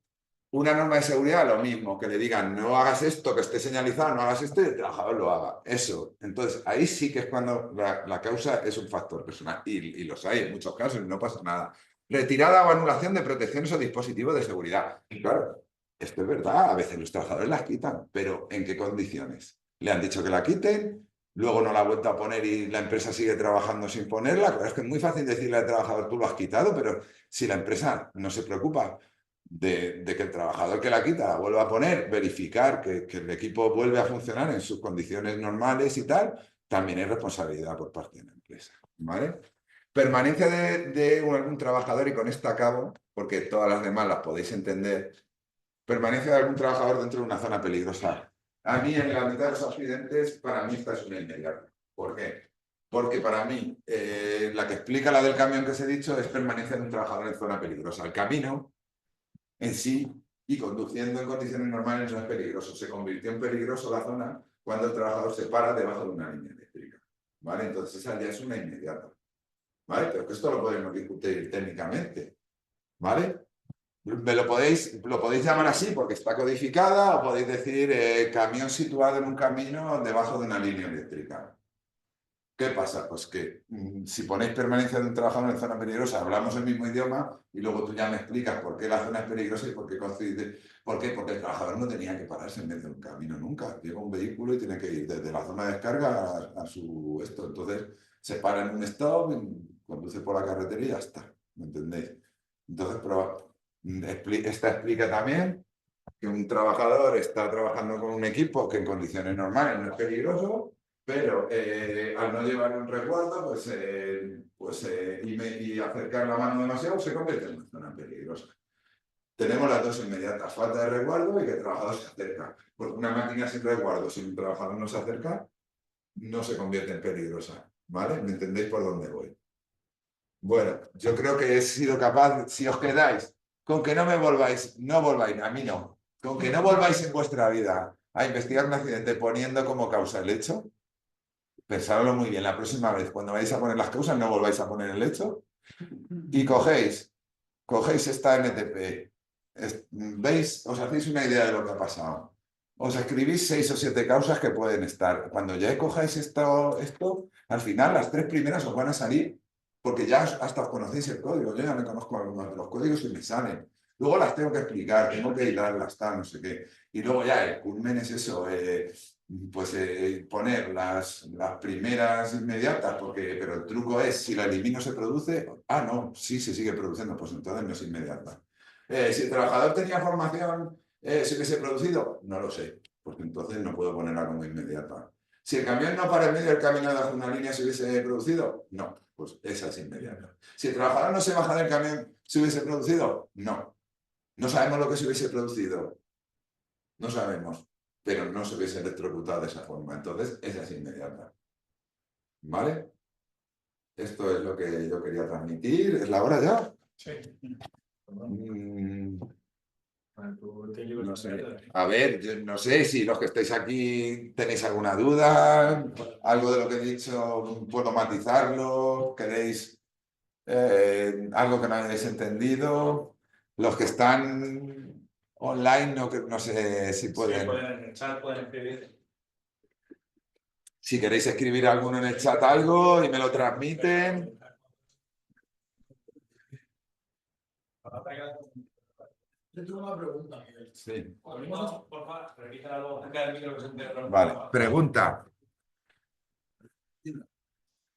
Una norma de seguridad, lo mismo, que le digan no hagas esto, que esté señalizado, no hagas esto y el trabajador lo haga. Eso. Entonces, ahí sí que es cuando la causa es un factor personal. Y los hay en muchos casos y no pasa nada. Retirada o anulación de protecciones o dispositivos de seguridad. Y claro, esto es verdad, a veces los trabajadores las quitan, pero ¿en qué condiciones? Le han dicho que la quiten, luego no la ha vuelto a poner y la empresa sigue trabajando sin ponerla. Claro, es que es muy fácil decirle al trabajador, tú lo has quitado, pero si la empresa no se preocupa de que el trabajador que la quita la vuelva a poner, verificar que el equipo vuelve a funcionar en sus condiciones normales y tal, también es responsabilidad por parte de la empresa. ¿Vale? Permanencia de algún trabajador, y con esto acabo, porque todas las demás las podéis entender. Permanencia de algún trabajador dentro de una zona peligrosa. A mí, en la mitad de los accidentes, para mí esta es una inmediata. ¿Por qué? Porque para mí, la que explica la del camión que os he dicho es permanencia de un trabajador en zona peligrosa. El camino en sí y conduciendo en condiciones normales no es peligroso. Se convirtió en peligroso la zona cuando el trabajador se para debajo de una línea eléctrica. ¿Vale? Entonces esa ya es una inmediata. ¿Vale? Pero que esto lo podemos discutir técnicamente. ¿Vale? Lo podéis llamar así porque está codificada o podéis decir camión situado en un camino debajo de una línea eléctrica. ¿Qué pasa? Pues que si ponéis permanencia de un trabajador en zona peligrosa, hablamos el mismo idioma y luego tú ya me explicas por qué la zona es peligrosa y por qué coincide. ¿Por qué? Porque el trabajador no tenía que pararse en medio de un camino nunca. Llega un vehículo y tiene que ir desde la zona de descarga a su esto. Entonces se para en un stop, conduce por la carretera y ya está. ¿Me entendéis? Entonces, esta explica también que un trabajador está trabajando con un equipo que en condiciones normales no es peligroso, pero al no llevar un resguardo y acercar la mano demasiado se convierte en una zona peligrosa. Tenemos las dos inmediatas, falta de resguardo y que el trabajador se acerca. Porque una máquina sin resguardo, si un trabajador no se acerca, no se convierte en peligrosa. ¿Vale? ¿Me entendéis por dónde voy? Bueno, yo creo que he sido capaz, si os quedáis, con que no volváis, a mí no, con que no volváis en vuestra vida a investigar un accidente poniendo como causa el hecho, pensadlo muy bien, la próxima vez cuando vais a poner las causas no volváis a poner el hecho y cogéis esta NTP, veis, os hacéis una idea de lo que ha pasado os escribís 6 o 7 causas que pueden estar. Cuando ya cojáis esto, al final las 3 primeras os van a salir porque ya hasta os conocéis el código. Yo ya me conozco algunos de los códigos y me salen. Luego las tengo que explicar, tengo que hilarlas, tal, no sé qué. Y luego ya el culmen es eso, poner las primeras inmediatas, pero el truco es, si la elimino se produce, no, sí se sigue produciendo, pues entonces no es inmediata. Si el trabajador tenía formación, ¿se hubiese producido? No lo sé, porque entonces no puedo ponerla como inmediata. Si el camión no para en medio del camino de una línea, ¿se hubiese producido? No, pues esa es inmediata. Si el trabajador no se baja del camión, ¿se hubiese producido? No. No sabemos lo que se hubiese producido. No sabemos, pero no se hubiese electrocutado de esa forma. Entonces, esa es inmediata. ¿Vale? Esto es lo que yo quería transmitir. ¿Es la hora ya? Sí. No sé. A ver, yo no sé si los que estáis aquí tenéis alguna duda, algo de lo que he dicho puedo matizarlo, queréis algo que no hayáis entendido. Los que están online no sé si pueden. Sí, pueden en el chat, pueden escribir. Si queréis escribir alguno en el chat algo y me lo transmiten. Yo tengo una pregunta, Miguel. Sí. Por favor, revisa algo cerca del micro que se entere. Vale, pregunta.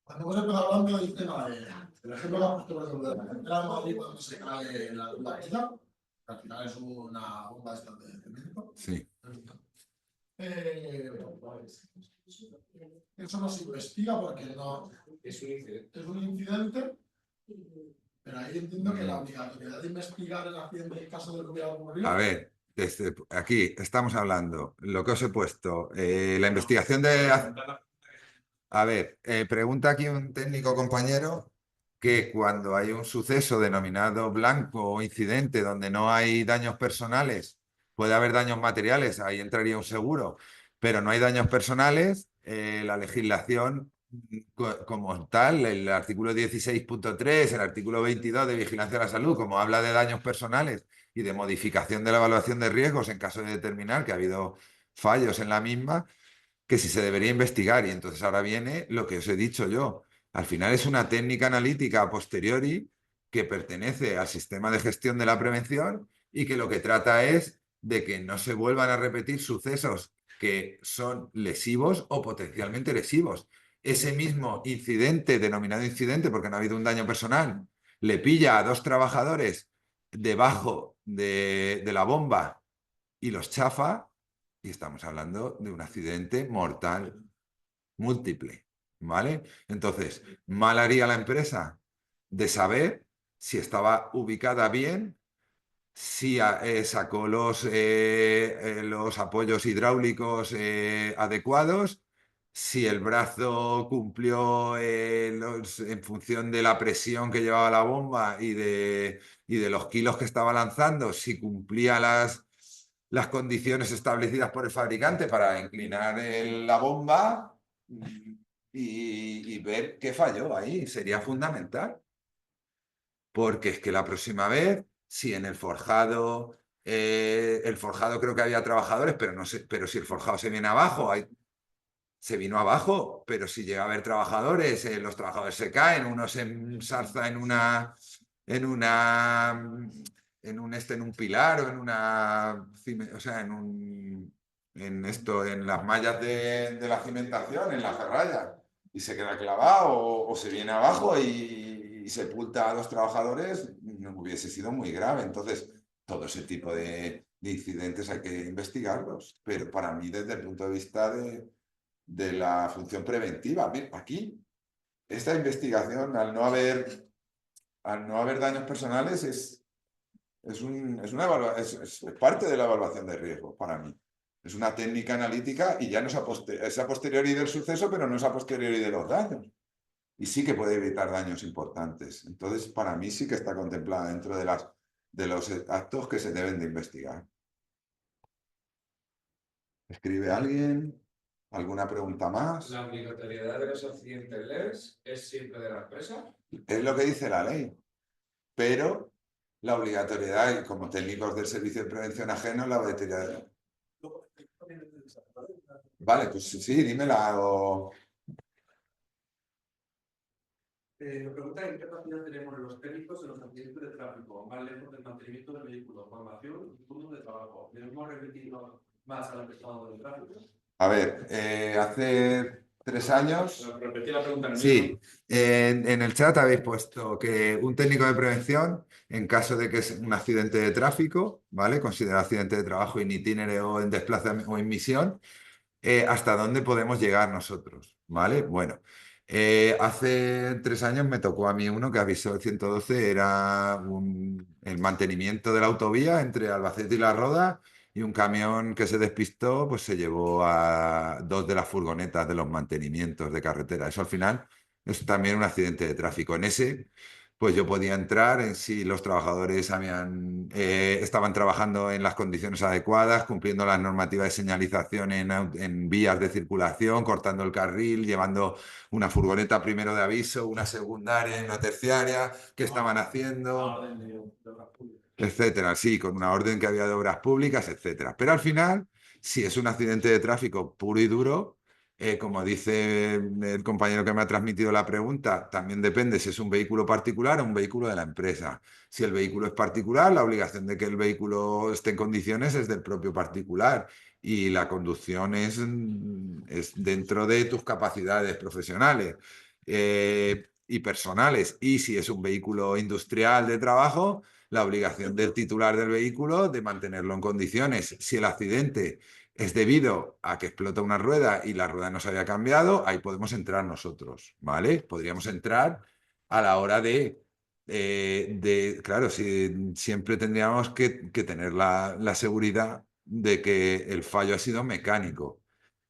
Cuando hemos empezado hablando del tema del ejemplo que has puesto, por ejemplo, de la carretera de Madrid cuando se cae la pista, que al final es una bomba esta de cemento. Sí. Eso no se investiga porque no Es un incidente. es un incidente, pero ahí entiendo que la obligatoriedad de investigar el accidente en caso de que hubiera ocurrido. A ver, aquí estamos hablando, lo que os he puesto, la investigación de... A ver, pregunta aquí un técnico compañero que cuando hay un suceso denominado blanco o incidente donde no hay daños personales, puede haber daños materiales, ahí entraría un seguro, pero no hay daños personales, la legislación como tal, el artículo 16.3, el artículo 22 de Vigilancia de la Salud, como habla de daños personales y de modificación de la evaluación de riesgos en caso de determinar que ha habido fallos en la misma, que si se debería investigar. Y entonces ahora viene lo que os he dicho yo. Al final es una técnica analítica a posteriori que pertenece al sistema de gestión de la prevención y que lo que trata es de que no se vuelvan a repetir sucesos que son lesivos o potencialmente lesivos. Ese mismo incidente, denominado incidente porque no ha habido un daño personal, le pilla a 2 trabajadores debajo de la bomba y los chafa, y estamos hablando de un accidente mortal múltiple, ¿vale? Entonces, mal haría la empresa de saber si estaba ubicada bien, si sacó los apoyos hidráulicos adecuados, si el brazo cumplió en función de la presión que llevaba la bomba y de los kilos que estaba lanzando, si cumplía las condiciones establecidas por el fabricante para inclinar la bomba y ver qué falló ahí. Sería fundamental. Porque es que la próxima vez, si en el forjado creo que había trabajadores, pero no sé, pero si el forjado se viene abajo, se vino abajo, pero si llega a haber trabajadores, los trabajadores se caen, uno se ensarza en un pilar o en las mallas de la cimentación, en la ferralla, y se queda clavado o se viene abajo y sepulta a los trabajadores, no hubiese sido muy grave. Entonces, todo ese tipo de incidentes hay que investigarlos, pero para mí desde el punto de vista de la función preventiva, aquí, esta investigación, al no haber daños personales, es parte de la evaluación de riesgo para mí. Es una técnica analítica y ya no es a posteriori del suceso, pero no es a posteriori de los daños. Y sí que puede evitar daños importantes. Entonces, para mí sí que está contemplada dentro de los actos que se deben de investigar. ¿Escribe alguien? ¿Alguna pregunta más? ¿La obligatoriedad de los accidentes leves es siempre de la empresa? Es lo que dice la ley. Pero la obligatoriedad, y como técnicos del servicio de prevención ajeno, la obligatoriedad. Vale, pues sí, dímela o... Me pregunta en qué capacidad tenemos los técnicos en los accidentes de tráfico, más lejos del mantenimiento del vehículo, formación y turnos de trabajo. ¿Debemos remitirnos más al estado del tráfico? A ver, hace 3 años... Repetí la pregunta en el Sí, mismo. en el chat habéis puesto que un técnico de prevención, en caso de que es un accidente de tráfico, ¿vale? Considerado accidente de trabajo in itinere o en desplazamiento o en misión, ¿hasta dónde podemos llegar nosotros? ¿Vale? Bueno, hace 3 años me tocó a mí uno que avisó el 112, era el mantenimiento de la autovía entre Albacete y La Roda, y un camión que se despistó, pues se llevó a 2 de las furgonetas de los mantenimientos de carretera. Eso al final es también un accidente de tráfico. En ese, pues yo podía entrar en si los trabajadores estaban trabajando en las condiciones adecuadas, cumpliendo las normativas de señalización en vías de circulación, cortando el carril, llevando una furgoneta primero de aviso, una secundaria y una terciaria, qué estaban haciendo, etcétera. Sí, con una orden que había de obras públicas, etcétera. Pero al final, si es un accidente de tráfico puro y duro, como dice el compañero que me ha transmitido la pregunta, también depende si es un vehículo particular o un vehículo de la empresa. Si el vehículo es particular, la obligación de que el vehículo esté en condiciones es del propio particular, y la conducción es dentro de tus capacidades profesionales y personales. Y si es un vehículo industrial de trabajo, la obligación del titular del vehículo de mantenerlo en condiciones. Si el accidente es debido a que explota una rueda y la rueda no se había cambiado, ahí podemos entrar nosotros, ¿vale? Podríamos entrar a la hora claro, siempre tendríamos que tener la seguridad de que el fallo ha sido mecánico.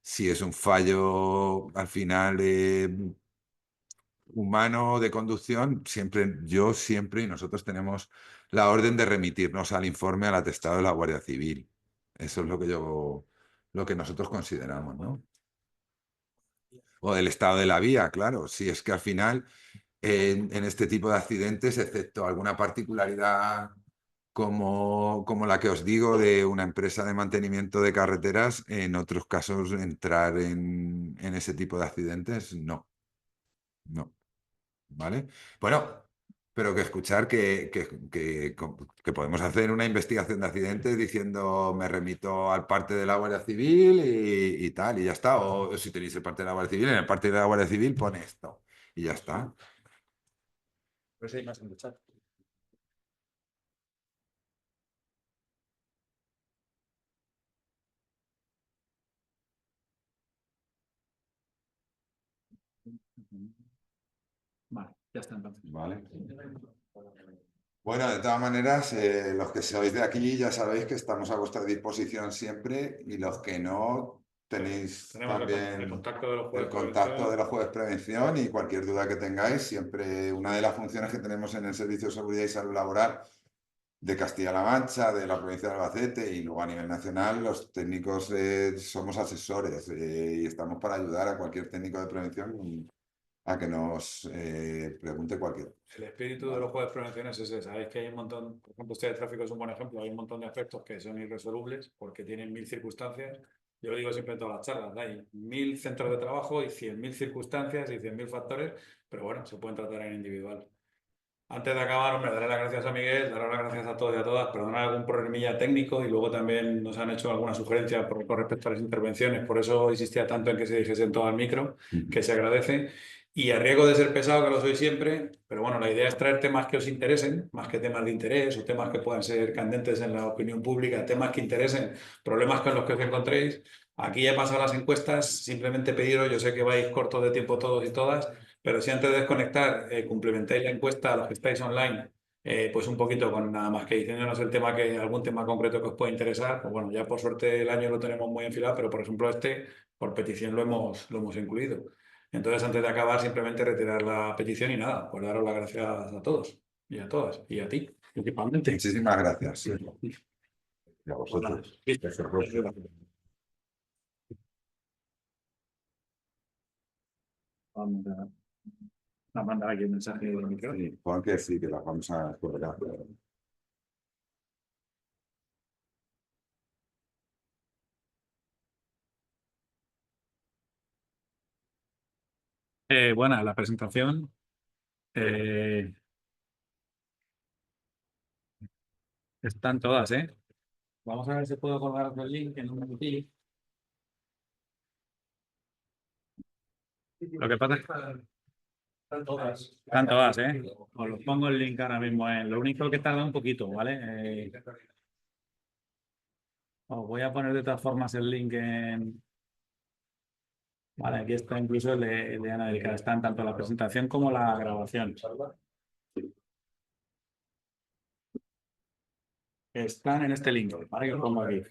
Si es un fallo al final humano de conducción, yo siempre y nosotros tenemos la orden de remitirnos al informe, al atestado de la Guardia Civil. Eso es lo que nosotros consideramos, ¿no? O del estado de la vía, claro. Si es que al final, en este tipo de accidentes, excepto alguna particularidad como la que os digo de una empresa de mantenimiento de carreteras, en otros casos entrar en ese tipo de accidentes, no. No. ¿Vale? Bueno, pero que escuchar que podemos hacer una investigación de accidentes diciendo me remito al parte de la Guardia Civil y tal, y ya está. O si tenéis el parte de la Guardia Civil, en el parte de la Guardia Civil pone esto y ya está. Pues hay más en el chat. Vale, ya está entonces. Vale. Bueno, de todas maneras, los que sois de aquí ya sabéis que estamos a vuestra disposición siempre, y los que no, tenéis Tenemos también el contacto de los el jueces de contacto prevención. de los jueces de prevención, y cualquier duda que tengáis, siempre una de las funciones que tenemos en el Servicio de Seguridad y Salud Laboral de Castilla-La Mancha, de la provincia de Albacete y luego a nivel nacional, los técnicos somos asesores, y estamos para ayudar a cualquier técnico de prevención a que nos pregunte cualquier. El espíritu de los jueces de prevención es ese. Sabéis que hay un montón, por ejemplo, este de tráfico es un buen ejemplo, hay un montón de aspectos que son irresolubles porque tienen 1000 circunstancias. Yo lo digo siempre en todas las charlas, hay 1000 centros de trabajo y 100.000 circunstancias y 100.000 factores, pero bueno, se pueden tratar en individual. Antes de acabar, hombre, daré las gracias a Miguel, daré las gracias a todos y a todas, perdonar algún problemilla técnico, y luego también nos han hecho alguna sugerencia con respecto a las intervenciones, por eso insistía tanto en que se dijesen todo al micro, que se agradece. Y a riesgo de ser pesado, que lo soy siempre, pero bueno, la idea es traer temas que os interesen, más que temas de interés o temas que puedan ser candentes en la opinión pública, temas que interesen, problemas con los que os encontréis. Aquí he pasado las encuestas, simplemente pediros, yo sé que vais cortos de tiempo todos y todas, pero si antes de desconectar complementáis la encuesta a los que estáis online, pues un poquito con nada más que diciéndonos algún tema concreto que os pueda interesar, pues bueno, ya por suerte el año lo tenemos muy enfilado, pero por ejemplo por petición lo hemos incluido. Entonces, antes de acabar, simplemente retirar la petición y nada, pues daros las gracias a todos y a todas y a ti, principalmente. Muchísimas gracias. Y a vosotros. Vamos a mandar aquí un mensaje de micro. Sí, pon que sí, que las vamos a colgar. Bueno, la presentación. Están todas, ¿eh? Vamos a ver si puedo colgar el link en un momentillo. Lo que pasa es que están todas, ¿eh? Os los pongo el link ahora mismo. Lo único que tarda un poquito, ¿vale? Os voy a poner de todas formas el link en... Vale, aquí está incluso el de Ana Erika. Están tanto la presentación como la grabación. Están en este link, ¿vale? Que os pongo aquí.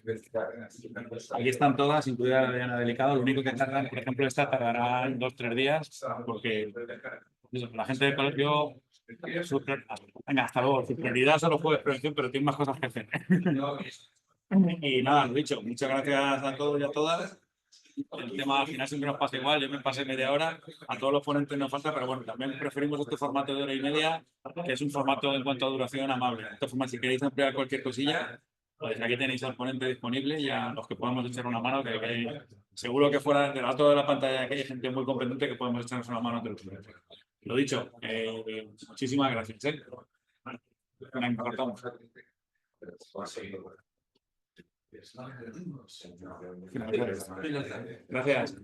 Aquí están todas, incluida la de Ana Delicado. Lo único que tardan, por ejemplo, esta tardará 2-3 días, porque la gente del colegio... Venga, hasta luego. Su prioridad solo fue prevención, pero tiene más cosas que hacer. Y nada, lo dicho, muchas gracias a todos y a todas. El tema al final siempre nos pasa igual, yo me pasé media hora, a todos los ponentes nos falta, pero bueno, también preferimos este formato de hora y media, que es un formato en cuanto a duración amable. De todas formas, si queréis ampliar cualquier cosilla, pues aquí tenéis al ponente disponible y a los que podemos echar una mano, que seguro que fuera del alto de la pantalla que hay gente muy competente que podemos echarnos una mano entre todos. Lo dicho, muchísimas gracias. Venga, cortamos. Gracias.